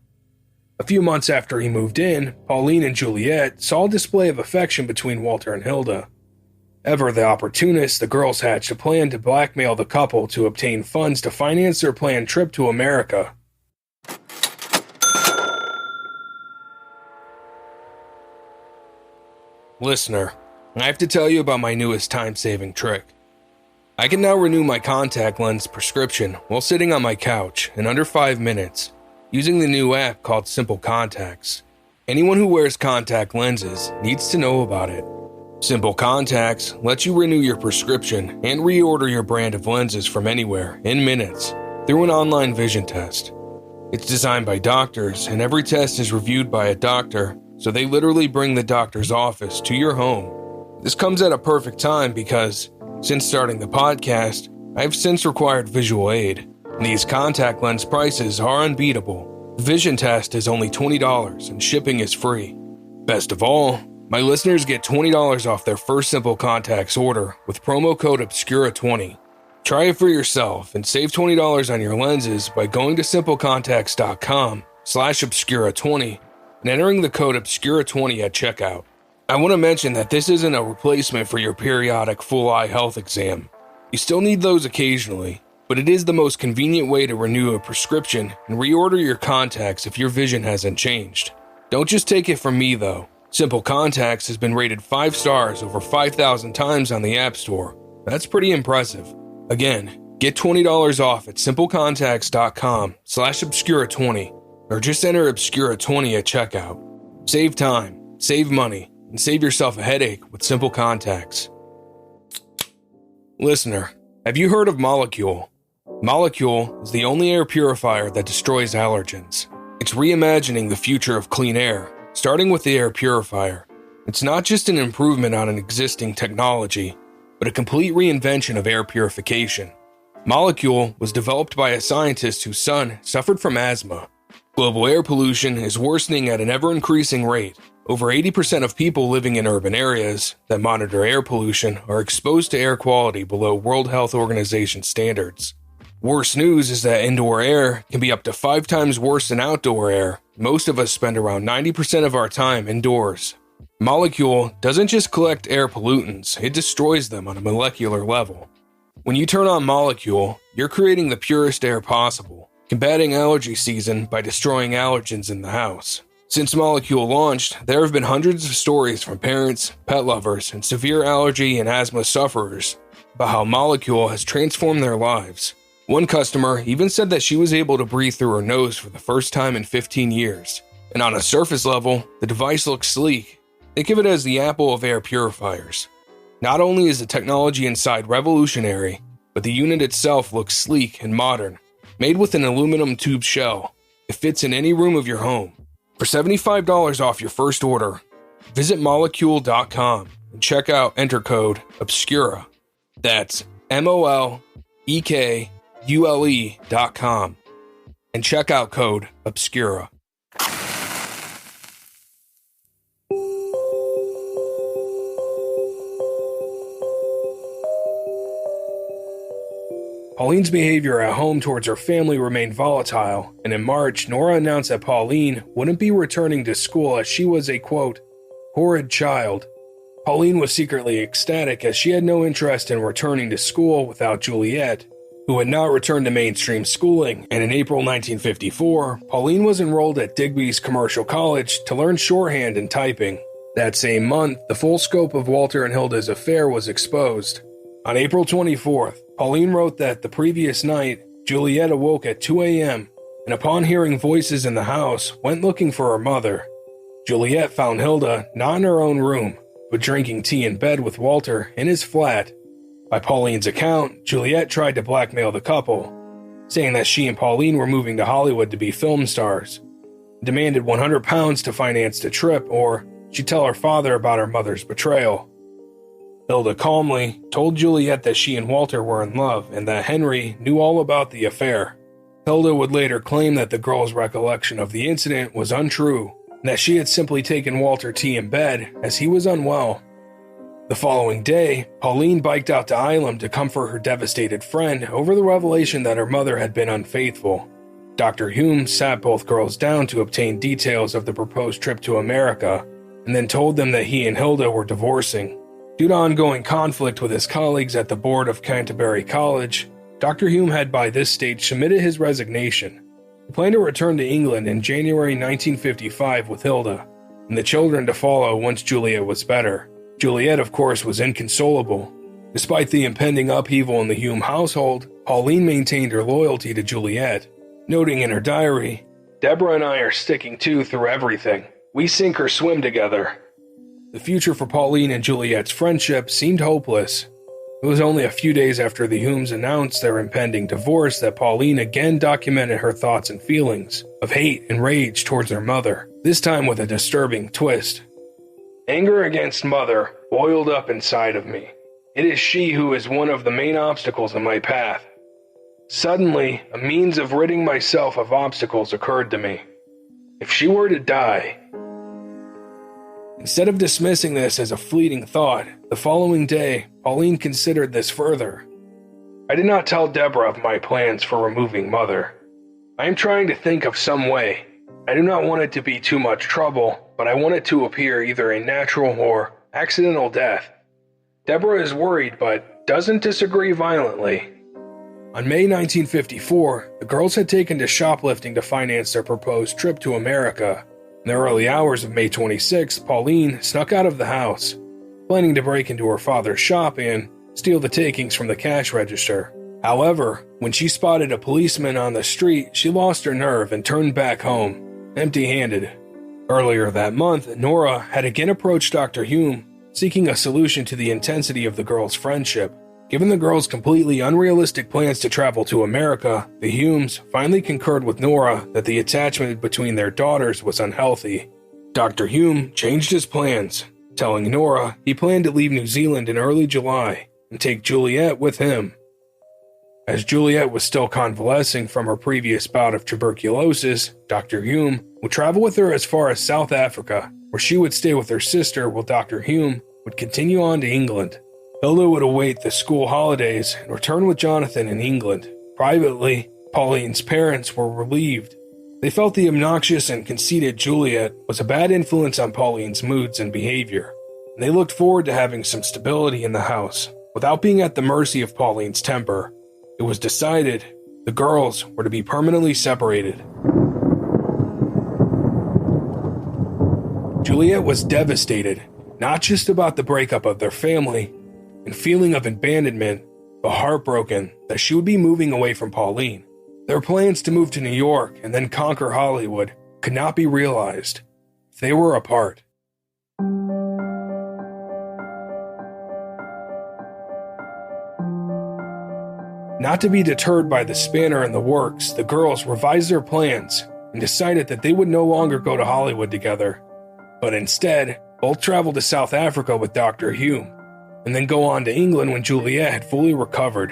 A few months after he moved in, Pauline and Juliet saw a display of affection between Walter and Hilda. Ever the opportunists, the girls hatched a plan to blackmail the couple to obtain funds to finance their planned trip to America. Listener, I have to tell you about my newest time-saving trick. I can now renew my contact lens prescription while sitting on my couch in under 5 minutes using the new app called Simple Contacts. Anyone who wears contact lenses needs to know about it. Simple Contacts lets you renew your prescription and reorder your brand of lenses from anywhere in minutes through an online vision test. It's designed by doctors, and every test is reviewed by a doctor, so they literally bring the doctor's office to your home. This comes at a perfect time because, since starting the podcast, I've since required visual aid. These contact lens prices are unbeatable. The vision test is only $20 and shipping is free. Best of all, my listeners get $20 off their first Simple Contacts order with promo code Obscura20. Try it for yourself and save $20 on your lenses by going to simplecontacts.com/Obscura20 and entering the code Obscura20 at checkout. I want to mention that this isn't a replacement for your periodic full eye health exam. You still need those occasionally, but it is the most convenient way to renew a prescription and reorder your contacts if your vision hasn't changed. Don't just take it from me though. Simple Contacts has been rated 5 stars over 5,000 times on the App Store. That's pretty impressive. Again, get $20 off at simplecontacts.com/Obscura20 or just enter Obscura20 at checkout. Save time, save money, and save yourself a headache with Simple Contacts. Listener, have you heard of Molecule? Molecule is the only air purifier that destroys allergens. It's reimagining the future of clean air, starting with the air purifier. It's not just an improvement on an existing technology, but a complete reinvention of air purification. Molecule was developed by a scientist whose son suffered from asthma. Global air pollution is worsening at an ever-increasing rate. Over 80% of people living in urban areas that monitor air pollution are exposed to air quality below World Health Organization standards. Worse news is that indoor air can be up to 5 times worse than outdoor air. Most of us spend around 90% of our time indoors. Molecule doesn't just collect air pollutants, it destroys them on a molecular level. When you turn on Molecule, you're creating the purest air possible, combating allergy season by destroying allergens in the house. Since Molecule launched, there have been hundreds of stories from parents, pet lovers, and severe allergy and asthma sufferers about how Molecule has transformed their lives. One customer even said that she was able to breathe through her nose for the first time in 15 years. And on a surface level, the device looks sleek. Think of it as the Apple of air purifiers. Not only is the technology inside revolutionary, but the unit itself looks sleek and modern. Made with an aluminum tube shell, it fits in any room of your home. For $75 off your first order, visit molecule.com and check out enter code Obscura. That's MOLEKULE.com and check out code Obscura. Pauline's behavior at home towards her family remained volatile, and in March, Nora announced that Pauline wouldn't be returning to school as she was a, quote, horrid child. Pauline was secretly ecstatic as she had no interest in returning to school without Juliet, who had not returned to mainstream schooling, and in April 1954, Pauline was enrolled at Digby's Commercial College to learn shorthand and typing. That same month, the full scope of Walter and Hilda's affair was exposed. On April 24th, Pauline wrote that the previous night, Juliet awoke at 2 a.m. and upon hearing voices in the house, went looking for her mother. Juliet found Hilda not in her own room, but drinking tea in bed with Walter in his flat. By Pauline's account, Juliet tried to blackmail the couple, saying that she and Pauline were moving to Hollywood to be film stars, demanded £100 to finance the trip or she'd tell her father about her mother's betrayal. Hilda calmly told Juliet that she and Walter were in love and that Henry knew all about the affair. Hilda would later claim that the girl's recollection of the incident was untrue and that she had simply taken Walter tea in bed as he was unwell. The following day, Pauline biked out to Ilum to comfort her devastated friend over the revelation that her mother had been unfaithful. Dr. Hume sat both girls down to obtain details of the proposed trip to America and then told them that he and Hilda were divorcing. Due to ongoing conflict with his colleagues at the board of Canterbury College, Dr. Hume had by this stage submitted his resignation. He planned to return to England in January 1955 with Hilda, and the children to follow once Juliet was better. Juliet, of course, was inconsolable. Despite the impending upheaval in the Hume household, Pauline maintained her loyalty to Juliet, noting in her diary, "Deborah and I are sticking to through everything. We sink or swim together." The future for Pauline and Juliet's friendship seemed hopeless. It was only a few days after the Humes announced their impending divorce that Pauline again documented her thoughts and feelings of hate and rage towards her mother, this time with a disturbing twist. "Anger against Mother boiled up inside of me. It is she who is one of the main obstacles in my path. Suddenly, a means of ridding myself of obstacles occurred to me. If she were to die..." Instead of dismissing this as a fleeting thought, the following day, Pauline considered this further. "I did not tell Deborah of my plans for removing Mother. I am trying to think of some way. I do not want it to be too much trouble, but I want it to appear either a natural or accidental death. Deborah is worried, but doesn't disagree violently." On May 1954, the girls had taken to shoplifting to finance their proposed trip to America. In the early hours of May 26th, Pauline snuck out of the house, planning to break into her father's shop and steal the takings from the cash register. However, when she spotted a policeman on the street, she lost her nerve and turned back home, empty-handed. Earlier that month, Nora had again approached Dr. Hume, seeking a solution to the intensity of the girls' friendship. Given the girls' completely unrealistic plans to travel to America, the Humes finally concurred with Nora that the attachment between their daughters was unhealthy. Dr. Hume changed his plans, telling Nora he planned to leave New Zealand in early July and take Juliet with him. As Juliet was still convalescing from her previous bout of tuberculosis, Dr. Hume would travel with her as far as South Africa, where she would stay with her sister while Dr. Hume would continue on to England. Hilda would await the school holidays and return with Jonathan in England. Privately, Pauline's parents were relieved. They felt the obnoxious and conceited Juliet was a bad influence on Pauline's moods and behavior, and they looked forward to having some stability in the house, without being at the mercy of Pauline's temper. It was decided the girls were to be permanently separated. Juliet was devastated, not just about the breakup of their family and feeling of abandonment, but heartbroken that she would be moving away from Pauline. Their plans to move to New York and then conquer Hollywood could not be realized. They were apart. Not to be deterred by the spanner in the works, the girls revised their plans and decided that they would no longer go to Hollywood together, but instead both traveled to South Africa with Dr. Hume, and then go on to England when Juliet had fully recovered.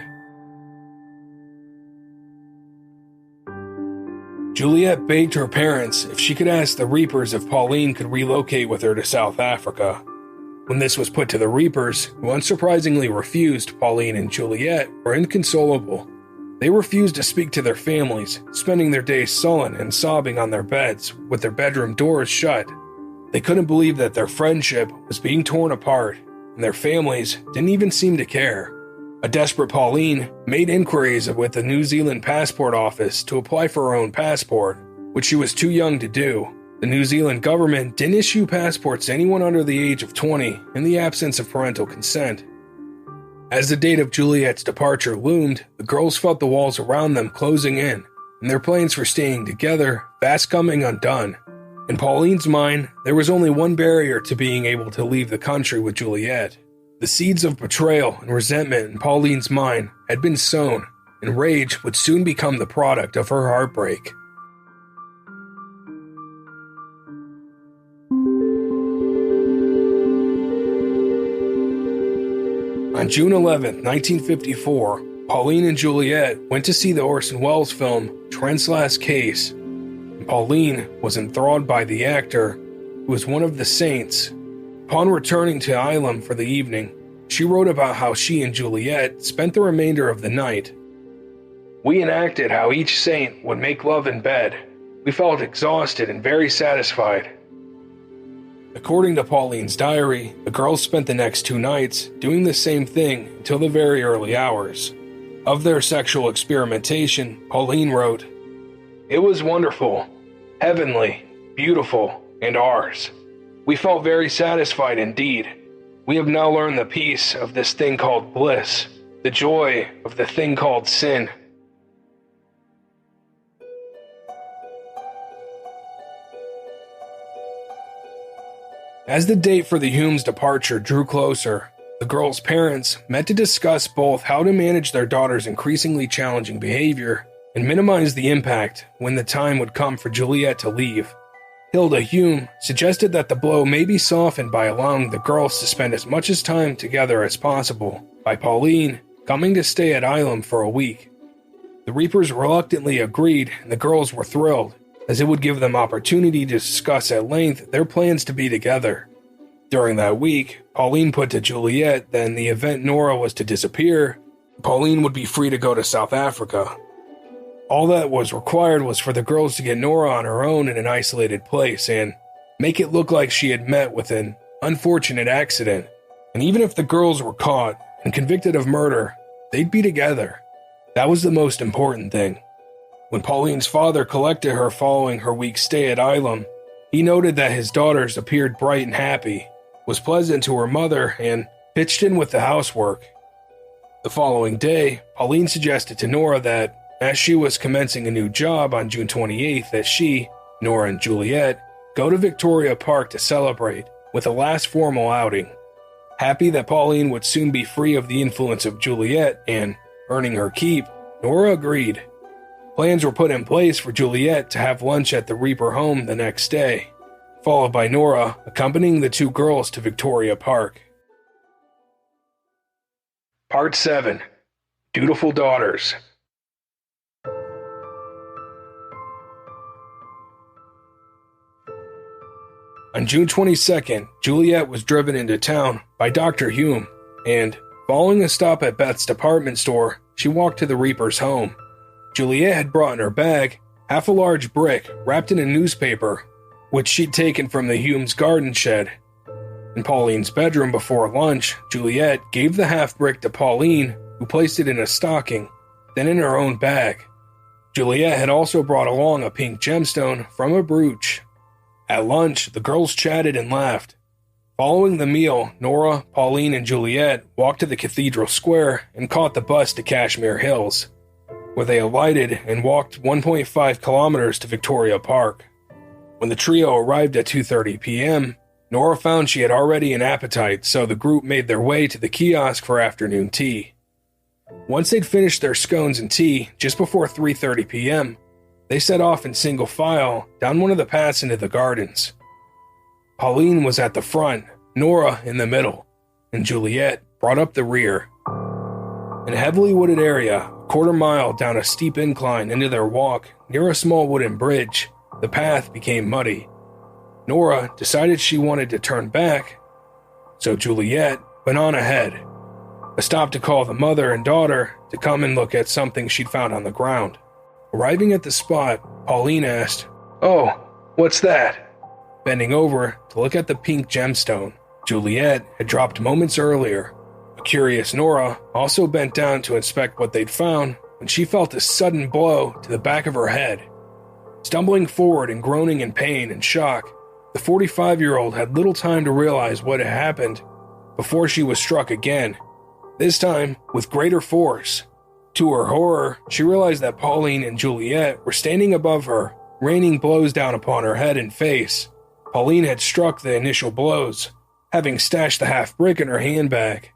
Juliet begged her parents if she could ask the Reapers if Pauline could relocate with her to South Africa. When this was put to the Reapers, who unsurprisingly refused, Pauline and Juliet were inconsolable. They refused to speak to their families, spending their days sullen and sobbing on their beds with their bedroom doors shut. They couldn't believe that their friendship was being torn apart, and their families didn't even seem to care. A desperate Pauline made inquiries with the New Zealand passport office to apply for her own passport, which she was too young to do. The New Zealand government didn't issue passports to anyone under the age of 20 in the absence of parental consent. As the date of Juliet's departure loomed, the girls felt the walls around them closing in, and their plans for staying together fast coming undone. In Pauline's mind, there was only one barrier to being able to leave the country with Juliet. The seeds of betrayal and resentment in Pauline's mind had been sown, and rage would soon become the product of her heartbreak. On June 11, 1954, Pauline and Juliet went to see the Orson Welles film Trent's Last Case, and Pauline was enthralled by the actor, who was one of the saints. Upon returning to Ilum for the evening, she wrote about how she and Juliet spent the remainder of the night. "We enacted how each saint would make love in bed. We felt exhausted and very satisfied." According to Pauline's diary, the girls spent the next 2 nights doing the same thing until the very early hours. Of their sexual experimentation, Pauline wrote, "It was wonderful, heavenly, beautiful, and ours. We felt very satisfied indeed. We have now learned the peace of this thing called bliss, the joy of the thing called sin." As the date for the Humes' departure drew closer, the girls' parents met to discuss both how to manage their daughter's increasingly challenging behavior and minimize the impact when the time would come for Juliet to leave. Hilda Hume suggested that the blow may be softened by allowing the girls to spend as much time together as possible, by Pauline coming to stay at Ilum for a week. The Reapers reluctantly agreed, and the girls were thrilled, as it would give them opportunity to discuss at length their plans to be together. During that week, Pauline put to Juliet that in the event Nora was to disappear, Pauline would be free to go to South Africa. All that was required was for the girls to get Nora on her own in an isolated place and make it look like she had met with an unfortunate accident. And even if the girls were caught and convicted of murder, they'd be together. That was the most important thing. When Pauline's father collected her following her week's stay at Ilum, he noted that his daughters appeared bright and happy, was pleasant to her mother, and pitched in with the housework. The following day, Pauline suggested to Nora that, as she was commencing a new job on June 28th, that she, Nora and Juliet, go to Victoria Park to celebrate, with a last formal outing. Happy that Pauline would soon be free of the influence of Juliet and earning her keep, Nora agreed. Plans were put in place for Juliet to have lunch at the Reaper home the next day, followed by Nora accompanying the two girls to Victoria Park. Part 7. Dutiful Daughters. On June 22nd, Juliet was driven into town by Dr. Hume, and, following a stop at Beth's department store, she walked to the Reaper's home. Juliet had brought in her bag half a large brick wrapped in a newspaper, which she'd taken from the Hume's garden shed. In Pauline's bedroom before lunch, Juliet gave the half brick to Pauline, who placed it in a stocking, then in her own bag. Juliet had also brought along a pink gemstone from a brooch. At lunch, the girls chatted and laughed. Following the meal, Nora, Pauline, and Juliet walked to the Cathedral Square and caught the bus to Kashmir Hills, where they alighted and walked 1.5 kilometers to Victoria Park. When the trio arrived at 2:30 p.m., Nora found she had already an appetite, so the group made their way to the kiosk for afternoon tea. Once they'd finished their scones and tea, just before 3:30 p.m., they set off in single file down one of the paths into the gardens. Pauline was at the front, Nora in the middle, and Juliet brought up the rear. In a heavily wooded area, a quarter-mile down a steep incline into their walk near a small wooden bridge, the path became muddy. Nora decided she wanted to turn back, so Juliet went on ahead. A stop to call the mother and daughter to come and look at something she'd found on the ground. Arriving at the spot, Pauline asked, "Oh, what's that?" Bending over to look at the pink gemstone Juliet had dropped moments earlier. A curious Nora also bent down to inspect what they'd found when she felt a sudden blow to the back of her head. Stumbling forward and groaning in pain and shock, the 45-year-old had little time to realize what had happened before she was struck again, this time with greater force. To her horror, she realized that Pauline and Juliet were standing above her, raining blows down upon her head and face. Pauline had struck the initial blows, having stashed the half-brick in her handbag.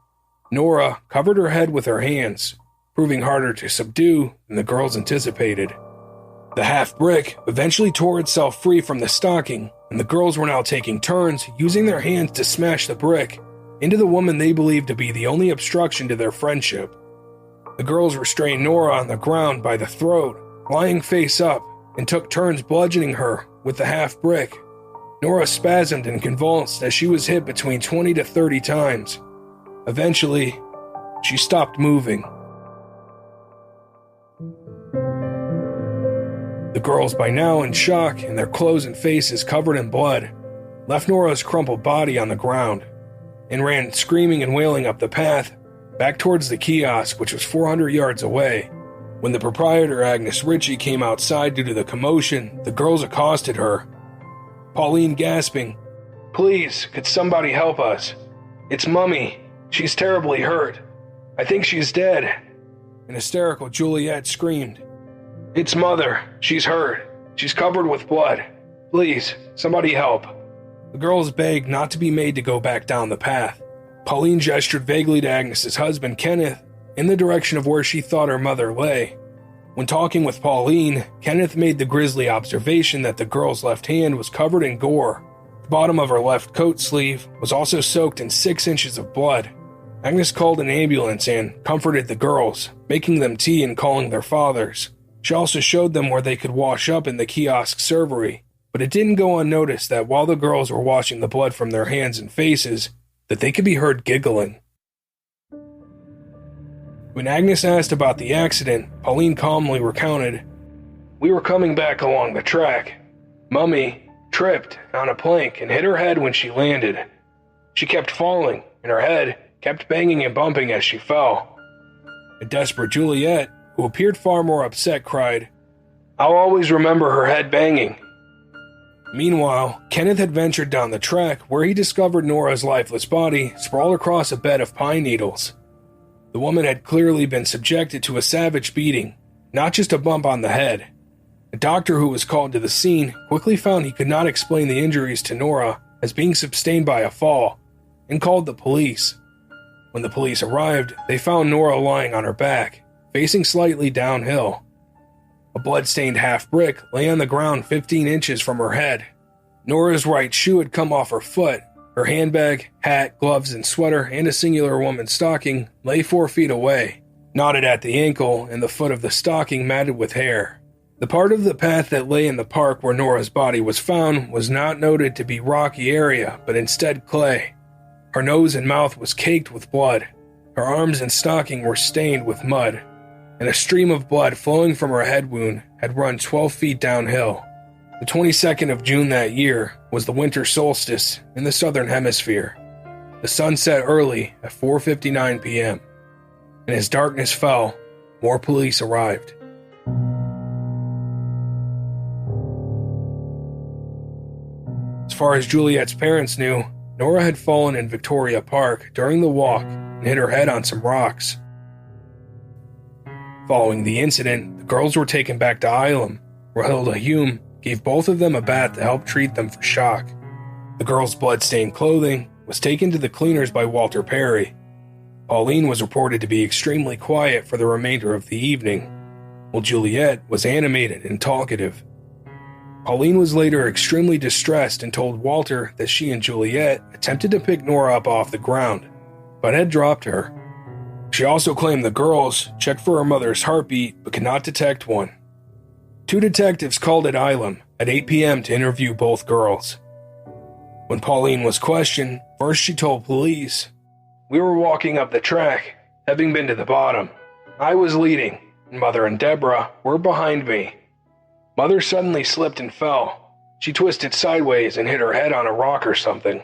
Nora covered her head with her hands, proving harder to subdue than the girls anticipated. The half-brick eventually tore itself free from the stocking, and the girls were now taking turns using their hands to smash the brick into the woman they believed to be the only obstruction to their friendship. The girls restrained Nora on the ground by the throat, lying face up, and took turns bludgeoning her with the half-brick. Nora spasmed and convulsed as she was hit between 20 to 30 times. Eventually, she stopped moving. The girls, by now in shock and their clothes and faces covered in blood, left Nora's crumpled body on the ground and ran screaming and wailing up the path back towards the kiosk, which was 400 yards away. When the proprietor, Agnes Ritchie, came outside due to the commotion, the girls accosted her. Pauline gasping, "Please, could somebody help us? It's Mummy. She's terribly hurt. I think she's dead." An hysterical Juliet screamed, "It's Mother. She's hurt. She's covered with blood. Please, somebody help." The girls begged not to be made to go back down the path. Pauline gestured vaguely to Agnes's husband, Kenneth, in the direction of where she thought her mother lay. When talking with Pauline, Kenneth made the grisly observation that the girl's left hand was covered in gore. The bottom of her left coat sleeve was also soaked in 6 inches of blood. Agnes called an ambulance and comforted the girls, making them tea and calling their fathers. She also showed them where they could wash up in the kiosk servery, but it didn't go unnoticed that while the girls were washing the blood from their hands and faces, that they could be heard giggling. When Agnes asked about the accident, Pauline calmly recounted, "We were coming back along the track. Mummy tripped on a plank and hit her head when she landed. She kept falling, and her head kept banging and bumping as she fell." A desperate Juliet, who appeared far more upset, cried, "I'll always remember her head banging." Meanwhile, Kenneth had ventured down the track where he discovered Nora's lifeless body sprawled across a bed of pine needles. The woman had clearly been subjected to a savage beating, not just a bump on the head. A doctor who was called to the scene quickly found he could not explain the injuries to Nora as being sustained by a fall, and called the police. When the police arrived, they found Nora lying on her back, facing slightly downhill. A blood-stained half-brick lay on the ground 15 inches from her head. Nora's right shoe had come off her foot. Her handbag, hat, gloves, and sweater, and a singular woman's stocking lay 4 feet away, knotted at the ankle, and the foot of the stocking matted with hair. The part of the path that lay in the park where Nora's body was found was not noted to be rocky area, but instead clay. Her nose and mouth was caked with blood. Her arms and stocking were stained with mud, and a stream of blood flowing from her head wound had run 12 feet downhill. The 22nd of June that year was the winter solstice in the southern hemisphere. The sun set early at 4:59 p.m., and as darkness fell, more police arrived. As far as Juliet's parents knew, Nora had fallen in Victoria Park during the walk and hit her head on some rocks. Following the incident, the girls were taken back to Hulme, where Hilda Hume gave both of them a bath to help treat them for shock. The girls' blood-stained clothing was taken to the cleaners by Walter Perry. Pauline was reported to be extremely quiet for the remainder of the evening, while Juliet was animated and talkative. Pauline was later extremely distressed and told Walter that she and Juliet attempted to pick Nora up off the ground, but had dropped her. She also claimed the girls checked for her mother's heartbeat but could not detect one. 2 detectives called at Hulme at 8 p.m. to interview both girls. When Pauline was questioned, first she told police, "We were walking up the track, having been to the bottom. I was leading, and Mother and Deborah were behind me. Mother suddenly slipped and fell. She twisted sideways and hit her head on a rock or something.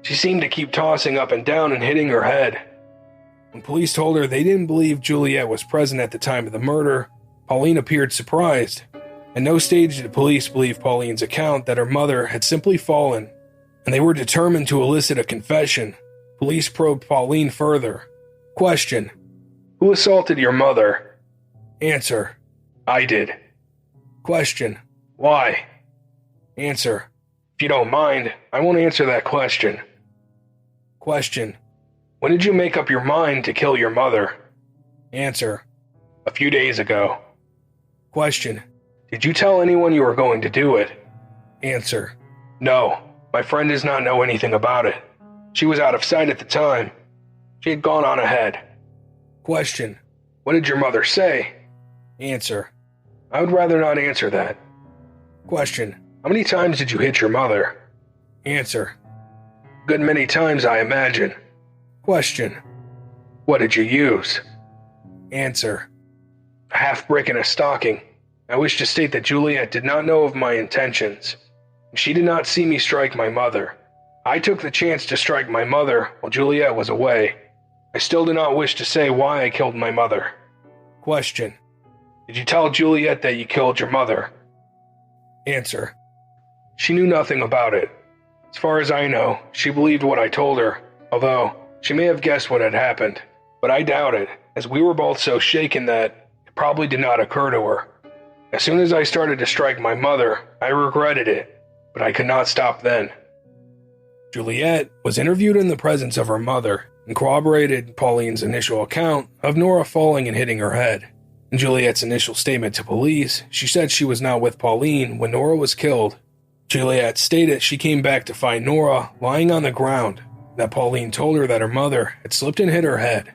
She seemed to keep tossing up and down and hitting her head." When police told her they didn't believe Juliet was present at the time of the murder, Pauline appeared surprised. At no stage did police believe Pauline's account that her mother had simply fallen, and they were determined to elicit a confession. Police probed Pauline further. Question: Who assaulted your mother? Answer: I did. Question: Why? Answer: If you don't mind, I won't answer that question. Question: When did you make up your mind to kill your mother? Answer: A few days ago. Question: Did you tell anyone you were going to do it? Answer: No, my friend does not know anything about it. She was out of sight at the time. She had gone on ahead. Question: What did your mother say? Answer: I would rather not answer that. Question: How many times did you hit your mother? Answer: Good many times, I imagine. Question: What did you use? Answer: A half brick and a stocking. I wish to state that Juliet did not know of my intentions. She did not see me strike my mother. I took the chance to strike my mother while Juliet was away. I still do not wish to say why I killed my mother. Question: Did you tell Juliet that you killed your mother? Answer: She knew nothing about it. As far as I know, she believed what I told her, although she may have guessed what had happened. But I doubt it, as we were both so shaken that it probably did not occur to her. As soon as I started to strike my mother, I regretted it, but I could not stop then. Juliet was interviewed in the presence of her mother and corroborated Pauline's initial account of Nora falling and hitting her head. In Juliet's initial statement to police, she said she was not with Pauline when Nora was killed. Juliet stated she came back to find Nora lying on the ground, that Pauline told her that her mother had slipped and hit her head.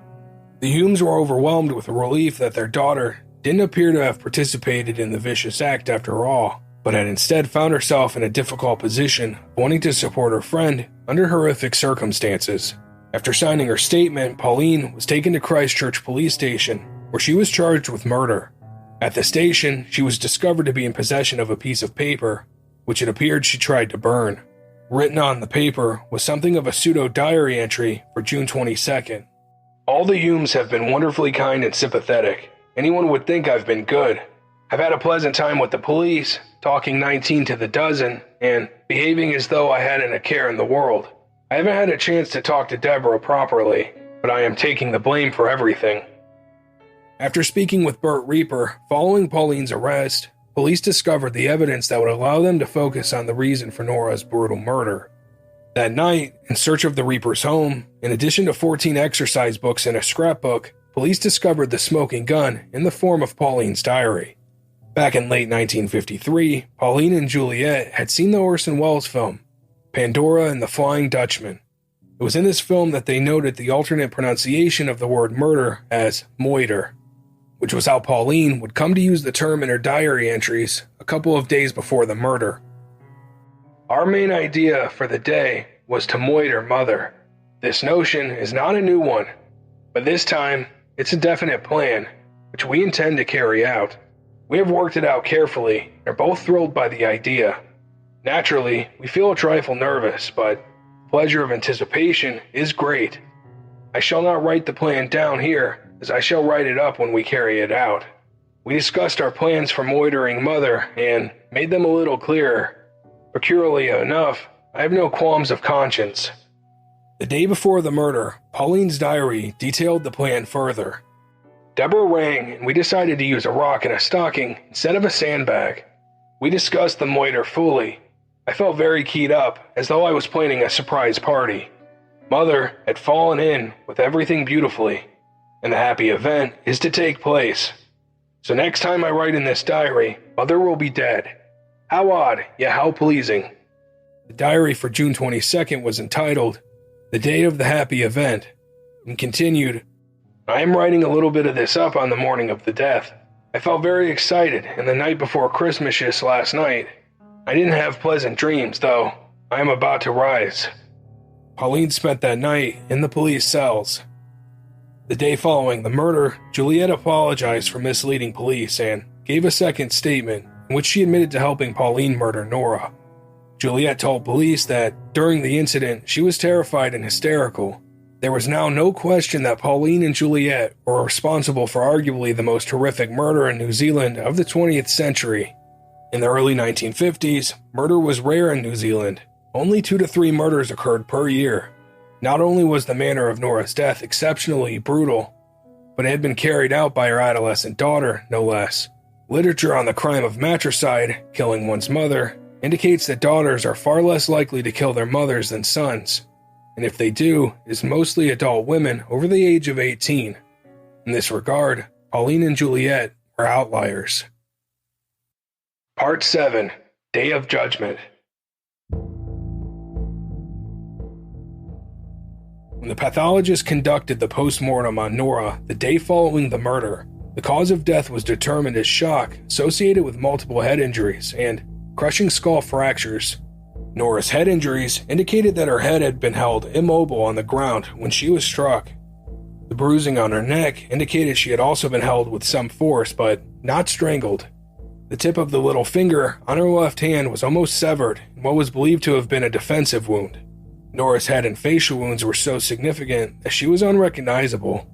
The Humes were overwhelmed with relief that their daughter didn't appear to have participated in the vicious act after all, but had instead found herself in a difficult position, wanting to support her friend under horrific circumstances. After signing her statement, Pauline was taken to Christchurch Police Station, where she was charged with murder. At the station, she was discovered to be in possession of a piece of paper, which it appeared she tried to burn. Written on the paper was something of a pseudo-diary entry for June 22nd. All the Humes have been wonderfully kind and sympathetic. Anyone would think I've been good. I've had a pleasant time with the police, talking 19 to the dozen, and behaving as though I hadn't a care in the world. I haven't had a chance to talk to Deborah properly, but I am taking the blame for everything. After speaking with Bert Reaper following Pauline's arrest, police discovered the evidence that would allow them to focus on the reason for Nora's brutal murder. That night, in search of the Reaper's home, in addition to 14 exercise books and a scrapbook, police discovered the smoking gun in the form of Pauline's diary. Back in late 1953, Pauline and Juliet had seen the Orson Welles film, Pandora and the Flying Dutchman. It was in this film that they noted the alternate pronunciation of the word murder as moiter, which was how Pauline would come to use the term in her diary entries a couple of days before the murder. Our main idea for the day was to moiter Mother. This notion is not a new one, but this time it's a definite plan, which we intend to carry out. We have worked it out carefully and are both thrilled by the idea. Naturally, we feel a trifle nervous, but the pleasure of anticipation is great. I shall not write the plan down here, as I shall write it up when we carry it out. We discussed our plans for moitering Mother and made them a little clearer. Peculiarly enough, I have no qualms of conscience. The day before the murder, Pauline's diary detailed the plan further. Deborah rang, and we decided to use a rock and a stocking instead of a sandbag. We discussed the moiter fully. I felt very keyed up, as though I was planning a surprise party. Mother had fallen in with everything beautifully, and the happy event is to take place. So next time I write in this diary, Mother will be dead. How odd, yet how pleasing. The diary for June 22nd was entitled, The Day of the Happy Event, and continued, I am writing a little bit of this up on the morning of the death. I felt very excited, and the night before Christmas last night. I didn't have pleasant dreams, though. I am about to rise. Pauline spent that night in the police cells. The day following the murder, Juliet apologized for misleading police and gave a second statement in which she admitted to helping Pauline murder Nora. Juliet told police that during the incident she was terrified and hysterical. There was now no question that Pauline and Juliet were responsible for arguably the most horrific murder in New Zealand of the 20th century. In the early 1950s, murder was rare in New Zealand. Only 2 to 3 murders occurred per year. Not only was the manner of Nora's death exceptionally brutal, but it had been carried out by her adolescent daughter, no less. Literature on the crime of matricide, killing one's mother, indicates that daughters are far less likely to kill their mothers than sons, and if they do, it is mostly adult women over the age of 18. In this regard, Pauline and Juliet were outliers. Part 7. Day of Judgment. When the pathologist conducted the post-mortem on Nora the day following the murder, the cause of death was determined as shock associated with multiple head injuries and crushing skull fractures. Nora's head injuries indicated that her head had been held immobile on the ground when she was struck. The bruising on her neck indicated she had also been held with some force, but not strangled. The tip of the little finger on her left hand was almost severed in what was believed to have been a defensive wound. Nora's head and facial wounds were so significant that she was unrecognizable.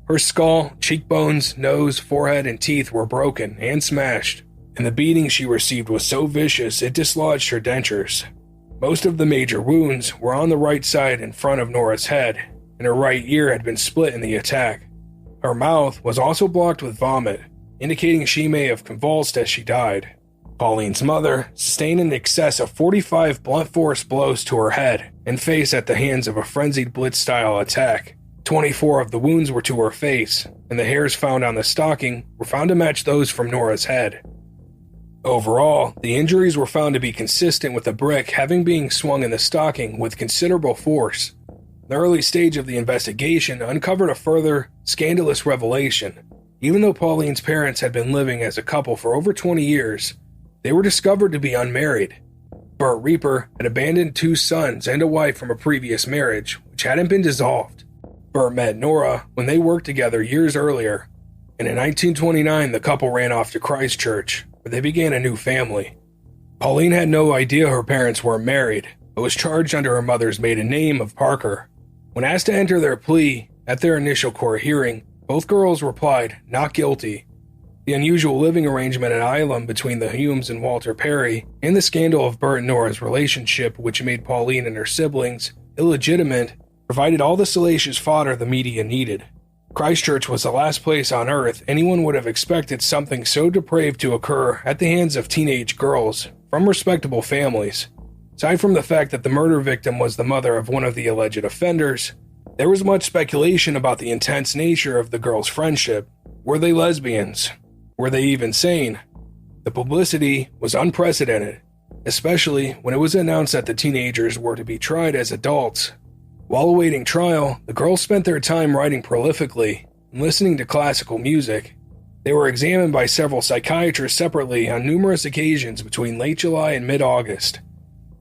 Her skull, cheekbones, nose, forehead, and teeth were broken and smashed, and the beating she received was so vicious it dislodged her dentures. Most of the major wounds were on the right side in front of Nora's head, and her right ear had been split in the attack. Her mouth was also blocked with vomit, indicating she may have convulsed as she died. Pauline's mother sustained in excess of 45 blunt force blows to her head and face at the hands of a frenzied blitz-style attack. 24 of the wounds were to her face, and the hairs found on the stocking were found to match those from Nora's head. Overall, the injuries were found to be consistent with the brick having been swung in the stocking with considerable force. The early stage of the investigation uncovered a further, scandalous revelation. Even though Pauline's parents had been living as a couple for over 20 years, they were discovered to be unmarried. Burt Reaper had abandoned 2 sons and a wife from a previous marriage, which hadn't been dissolved. Burt met Nora when they worked together years earlier, and in 1929 the couple ran off to Christchurch, where they began a new family. Pauline had no idea her parents weren't married, but was charged under her mother's maiden name of Parker. When asked to enter their plea at their initial court hearing, both girls replied, not guilty. The unusual living arrangement at Ilum between the Humes and Walter Perry, and the scandal of Burt and Nora's relationship, which made Pauline and her siblings illegitimate, provided all the salacious fodder the media needed. Christchurch was the last place on earth anyone would have expected something so depraved to occur at the hands of teenage girls from respectable families. Aside from the fact that the murder victim was the mother of one of the alleged offenders, there was much speculation about the intense nature of the girls' friendship. Were they lesbians? Were they even sane? The publicity was unprecedented, especially when it was announced that the teenagers were to be tried as adults. While awaiting trial, the girls spent their time writing prolifically and listening to classical music. They were examined by several psychiatrists separately on numerous occasions between late July and mid-August.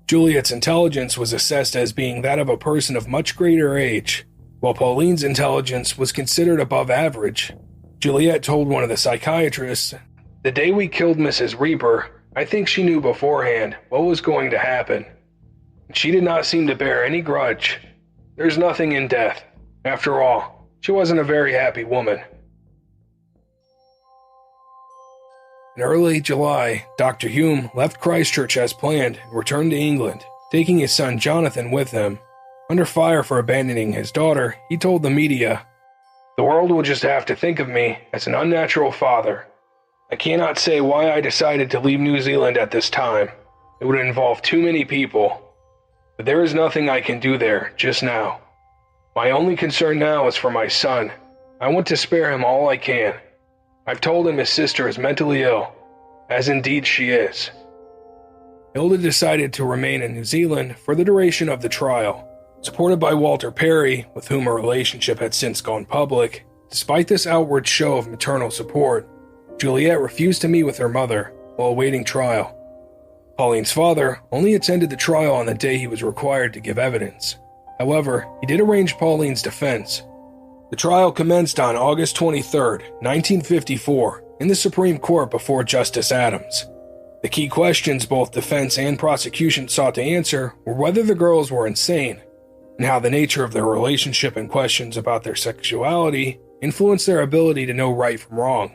Juliet's intelligence was assessed as being that of a person of much greater age, while Pauline's intelligence was considered above average. Juliet told one of the psychiatrists, "The day we killed Mrs. Reaper, I think she knew beforehand what was going to happen. She did not seem to bear any grudge. There's nothing in death. After all, she wasn't a very happy woman." In early July, Dr. Hume left Christchurch as planned and returned to England, taking his son Jonathan with him. Under fire for abandoning his daughter, he told the media, "The world will just have to think of me as an unnatural father. I cannot say why I decided to leave New Zealand at this time. It would involve too many people. But there is nothing I can do there just now. My only concern now is for my son. I want to spare him all I can. I've told him his sister is mentally ill, as indeed she is." Hilda decided to remain in New Zealand for the duration of the trial. Supported by Walter Perry, with whom her relationship had since gone public, despite this outward show of maternal support, Juliet refused to meet with her mother while awaiting trial. Pauline's father only attended the trial on the day he was required to give evidence. However, he did arrange Pauline's defense. The trial commenced on August 23, 1954, in the Supreme Court before Justice Adams. The key questions both defense and prosecution sought to answer were whether the girls were insane, and how the nature of their relationship and questions about their sexuality influenced their ability to know right from wrong.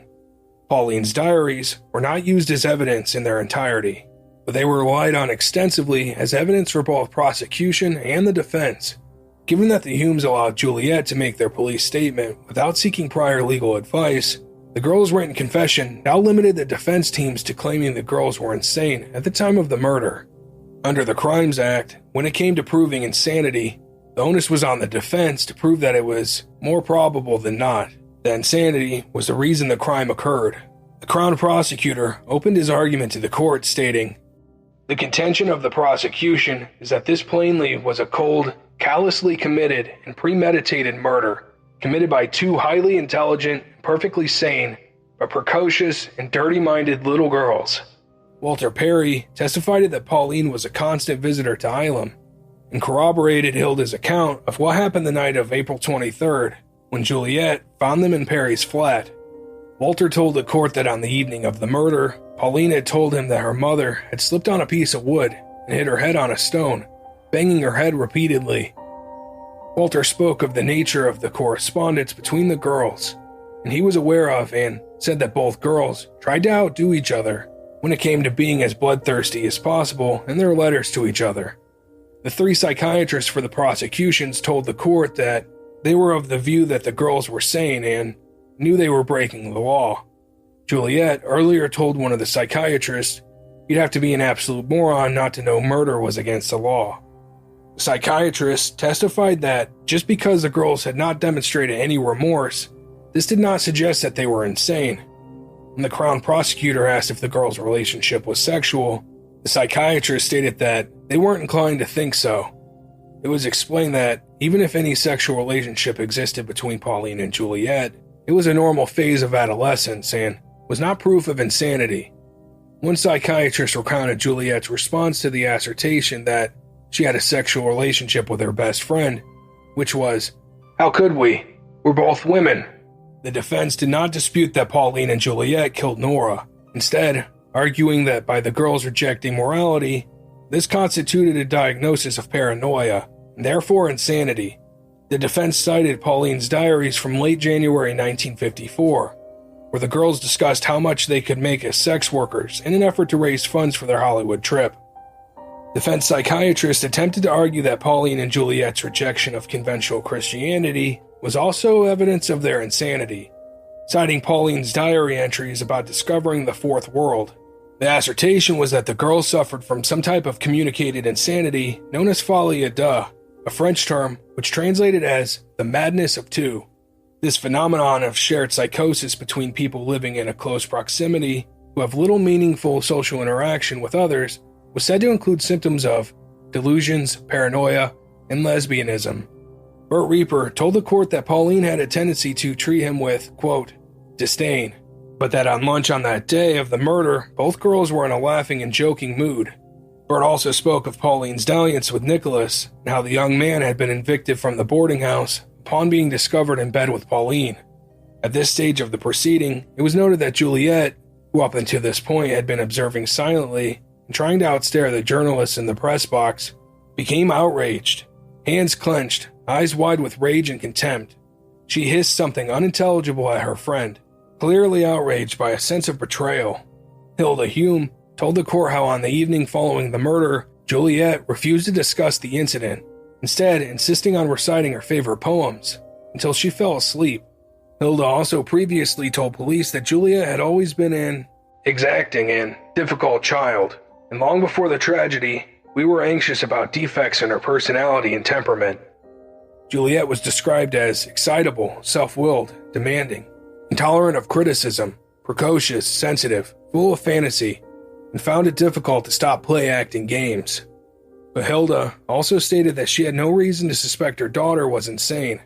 Pauline's diaries were not used as evidence in their entirety, but they were relied on extensively as evidence for both prosecution and the defense. Given that the Humes allowed Juliet to make their police statement without seeking prior legal advice, the girls' written confession now limited the defense teams to claiming the girls were insane at the time of the murder. Under the Crimes Act, when it came to proving insanity, the onus was on the defense to prove that it was more probable than not that insanity was the reason the crime occurred. The Crown prosecutor opened his argument to the court stating, "The contention of the prosecution is that this plainly was a cold, callously committed and premeditated murder committed by two highly intelligent, perfectly sane, but precocious and dirty-minded little girls." Walter Perry testified that Pauline was a constant visitor to Hilme and corroborated Hilda's account of what happened the night of April 23rd, when Juliet found them in Perry's flat. Walter told the court that on the evening of the murder, Pauline had told him that her mother had slipped on a piece of wood and hit her head on a stone, banging her head repeatedly. Walter spoke of the nature of the correspondence between the girls, and he was aware of and said that both girls tried to outdo each other when it came to being as bloodthirsty as possible in their letters to each other. The three psychiatrists for the prosecutions told the court that they were of the view that the girls were sane and knew they were breaking the law. Juliet earlier told one of the psychiatrists, "You'd have to be an absolute moron not to know murder was against the law." The psychiatrist testified that just because the girls had not demonstrated any remorse, this did not suggest that they were insane. When the Crown prosecutor asked if the girls' relationship was sexual, the psychiatrist stated that they weren't inclined to think so. It was explained that even if any sexual relationship existed between Pauline and Juliet, it was a normal phase of adolescence and was not proof of insanity. One psychiatrist recounted Juliet's response to the assertion that she had a sexual relationship with her best friend, which was, "How could we? We're both women." The defense did not dispute that Pauline and Juliet killed Nora, instead arguing that by the girls rejecting morality, this constituted a diagnosis of paranoia, and therefore insanity. The defense cited Pauline's diaries from late January 1954, where the girls discussed how much they could make as sex workers in an effort to raise funds for their Hollywood trip. Defense psychiatrists attempted to argue that Pauline and Juliet's rejection of conventional Christianity was also evidence of their insanity, citing Pauline's diary entries about discovering the fourth world. The assertion was that the girls suffered from some type of communicated insanity known as folie à deux, a French term which translated as the madness of two. This phenomenon of shared psychosis between people living in a close proximity who have little meaningful social interaction with others was said to include symptoms of delusions, paranoia, and lesbianism. Burt Reaper told the court that Pauline had a tendency to treat him with, quote, disdain, but that on lunch on that day of the murder, both girls were in a laughing and joking mood. Burt also spoke of Pauline's dalliance with Nicholas and how the young man had been evicted from the boarding house upon being discovered in bed with Pauline. At this stage of the proceeding, it was noted that Juliet, who up until this point had been observing silently and trying to outstare the journalists in the press box, became outraged. Hands clenched, eyes wide with rage and contempt. She hissed something unintelligible at her friend, clearly outraged by a sense of betrayal. Hilda Hume told the court how on the evening following the murder, Juliet refused to discuss the incident, instead insisting on reciting her favorite poems until she fell asleep. Hilda also previously told police that Juliet had always been an exacting and difficult child, and long before the tragedy, we were anxious about defects in her personality and temperament. Juliet was described as excitable, self-willed, demanding, intolerant of criticism, precocious, sensitive, full of fantasy, and found it difficult to stop play-acting games. But Hilda also stated that she had no reason to suspect her daughter was insane.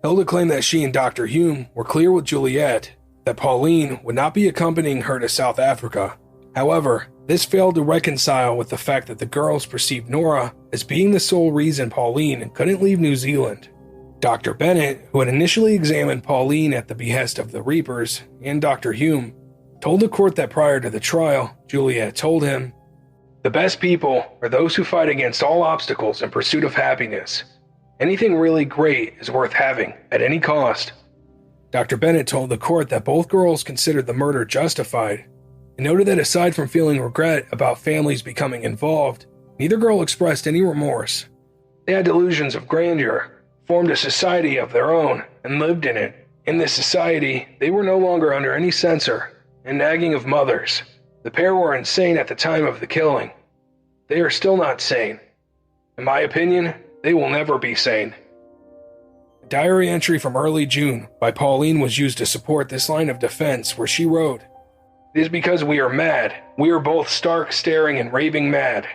Hilda claimed that she and Dr. Hume were clear with Juliet that Pauline would not be accompanying her to South Africa. However, this failed to reconcile with the fact that the girls perceived Nora as being the sole reason Pauline couldn't leave New Zealand. Dr. Bennett, who had initially examined Pauline at the behest of the Reapers and Dr. Hume, told the court that prior to the trial, Juliet told him, "The best people are those who fight against all obstacles in pursuit of happiness. Anything really great is worth having at any cost." Dr. Bennett told the court that both girls considered the murder justified, and noted that aside from feeling regret about families becoming involved, neither girl expressed any remorse. They had delusions of grandeur, formed a society of their own, and lived in it. In this society, they were no longer under any censor and nagging of mothers. The pair were insane at the time of the killing. They are still not sane. In my opinion, they will never be sane. A diary entry from early June by Pauline was used to support this line of defense, where she wrote, "It is because we are mad. We are both stark, staring, and raving mad.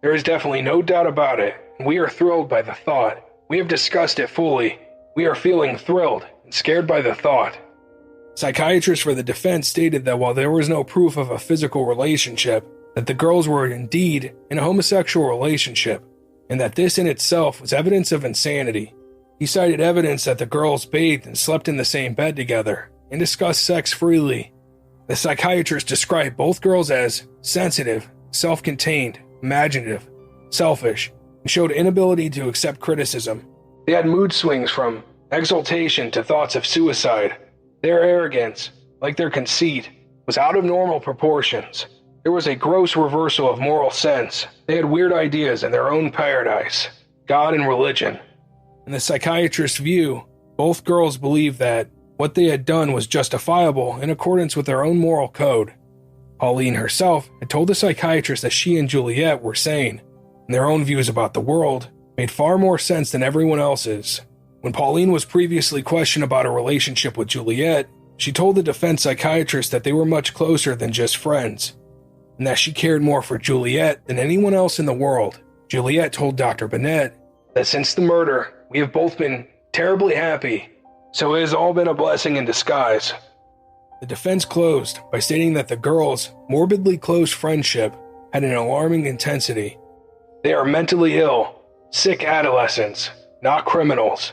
There is definitely no doubt about it, and we are thrilled by the thought. We have discussed it fully. We are feeling thrilled and scared by the thought." Psychiatrists for the defense stated that while there was no proof of a physical relationship, that the girls were indeed in a homosexual relationship, and that this in itself was evidence of insanity. He cited evidence that the girls bathed and slept in the same bed together, and discussed sex freely. The psychiatrist described both girls as sensitive, self-contained, imaginative, selfish, and showed inability to accept criticism. They had mood swings from exultation to thoughts of suicide. Their arrogance, like their conceit, was out of normal proportions. There was a gross reversal of moral sense. They had weird ideas in their own paradise, God and religion. In the psychiatrist's view, both girls believed that what they had done was justifiable in accordance with their own moral code. Pauline herself had told the psychiatrist that she and Juliet were sane, and their own views about the world made far more sense than everyone else's. When Pauline was previously questioned about a relationship with Juliet, she told the defense psychiatrist that they were much closer than just friends, and that she cared more for Juliet than anyone else in the world. Juliet told Dr. Bennett that since the murder, we have both been terribly happy, so it has all been a blessing in disguise. The defense closed by stating that the girls' morbidly close friendship had an alarming intensity. They are mentally ill, sick adolescents, not criminals.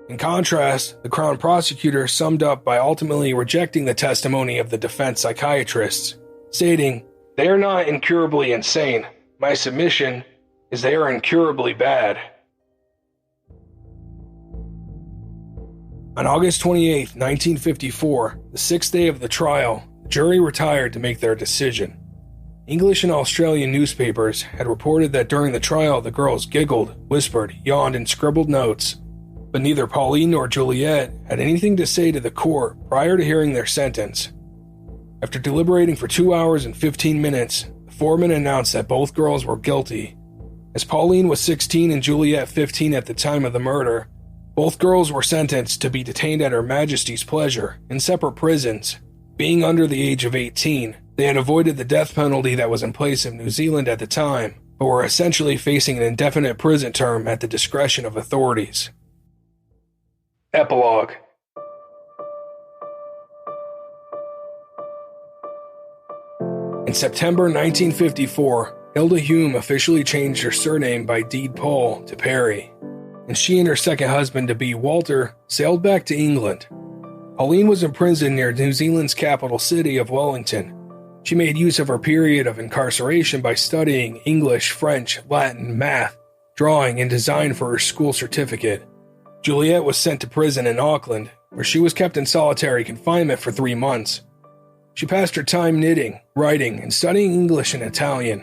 In contrast, the Crown prosecutor summed up by ultimately rejecting the testimony of the defense psychiatrists, stating, "They are not incurably insane. My submission is they are incurably bad." On August 28, 1954, the sixth day of the trial, the jury retired to make their decision. English and Australian newspapers had reported that during the trial the girls giggled, whispered, yawned, and scribbled notes, but neither Pauline nor Juliet had anything to say to the court prior to hearing their sentence. After deliberating for 2 hours and 15 minutes, the foreman announced that both girls were guilty. As Pauline was 16 and Juliet 15 at the time of the murder, both girls were sentenced to be detained at Her Majesty's pleasure in separate prisons. Being under the age of 18, they had avoided the death penalty that was in place in New Zealand at the time, but were essentially facing an indefinite prison term at the discretion of authorities. Epilogue. In September 1954, Hilda Hume officially changed her surname by deed poll to Perry, and she and her second husband-to-be, Walter, sailed back to England. Pauline was imprisoned near New Zealand's capital city of Wellington. She made use of her period of incarceration by studying English, French, Latin, math, drawing, and design for her school certificate. Juliet was sent to prison in Auckland, where she was kept in solitary confinement for 3 months. She passed her time knitting, writing, and studying English and Italian.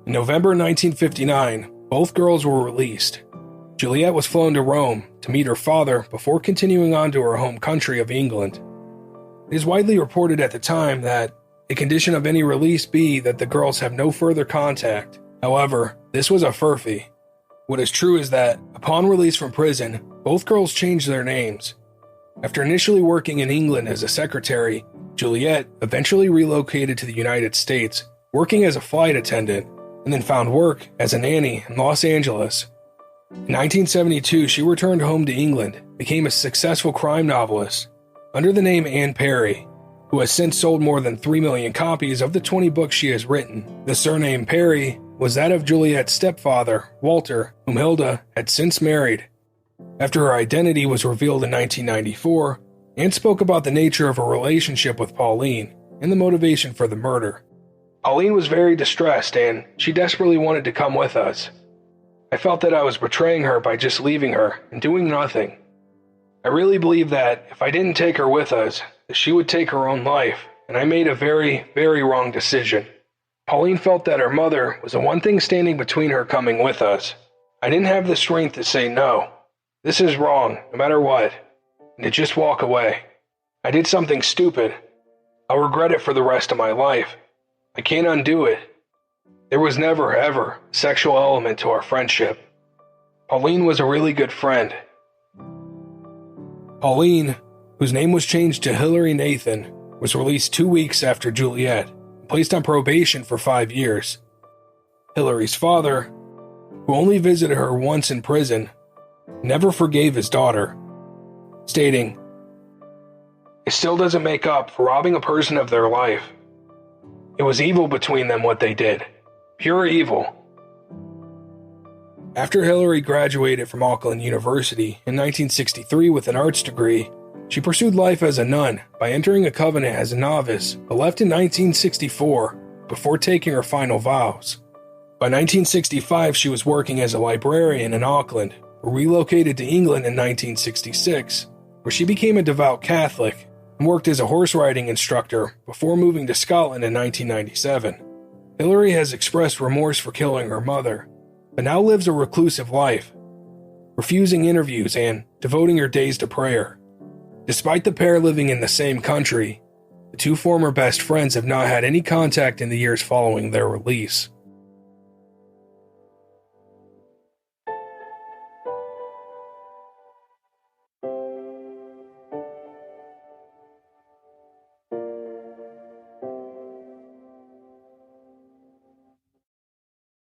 In November 1959, both girls were released. Juliet was flown to Rome to meet her father before continuing on to her home country of England. It is widely reported at the time that a condition of any release be that the girls have no further contact. However, this was a furphy. What is true is that, upon release from prison, both girls changed their names. After initially working in England as a secretary, Juliet eventually relocated to the United States, working as a flight attendant, and then found work as a nanny in Los Angeles. In 1972, she returned home to England, became a successful crime novelist under the name Anne Perry, who has since sold more than 3 million copies of the 20 books she has written. The surname Perry was that of Juliet's stepfather, Walter, whom Hilda had since married. After her identity was revealed in 1994, Anne spoke about the nature of her relationship with Pauline and the motivation for the murder. Pauline was very distressed and she desperately wanted to come with us. I felt that I was betraying her by just leaving her and doing nothing. I really believed that if I didn't take her with us, that she would take her own life, and I made a very, very wrong decision. Pauline felt that her mother was the one thing standing between her coming with us. I didn't have the strength to say no. This is wrong, no matter what, and to just walk away. I did something stupid. I'll regret it for the rest of my life. I can't undo it. There was never, ever, a sexual element to our friendship. Pauline was a really good friend. Pauline, whose name was changed to Hilary Nathan, was released 2 weeks after Juliet, and placed on probation for 5 years. Hilary's father, who only visited her once in prison, never forgave his daughter, stating, "It still doesn't make up for robbing a person of their life. It was evil between them what they did. Pure evil." After Hilary graduated from Auckland University in 1963 with an arts degree, she pursued life as a nun by entering a convent as a novice, but left in 1964 before taking her final vows. By 1965, she was working as a librarian in Auckland, but relocated to England in 1966, where she became a devout Catholic and worked as a horse riding instructor before moving to Scotland in 1997. Hilary has expressed remorse for killing her mother, but now lives a reclusive life, refusing interviews and devoting her days to prayer. Despite the pair living in the same country, the two former best friends have not had any contact in the years following their release.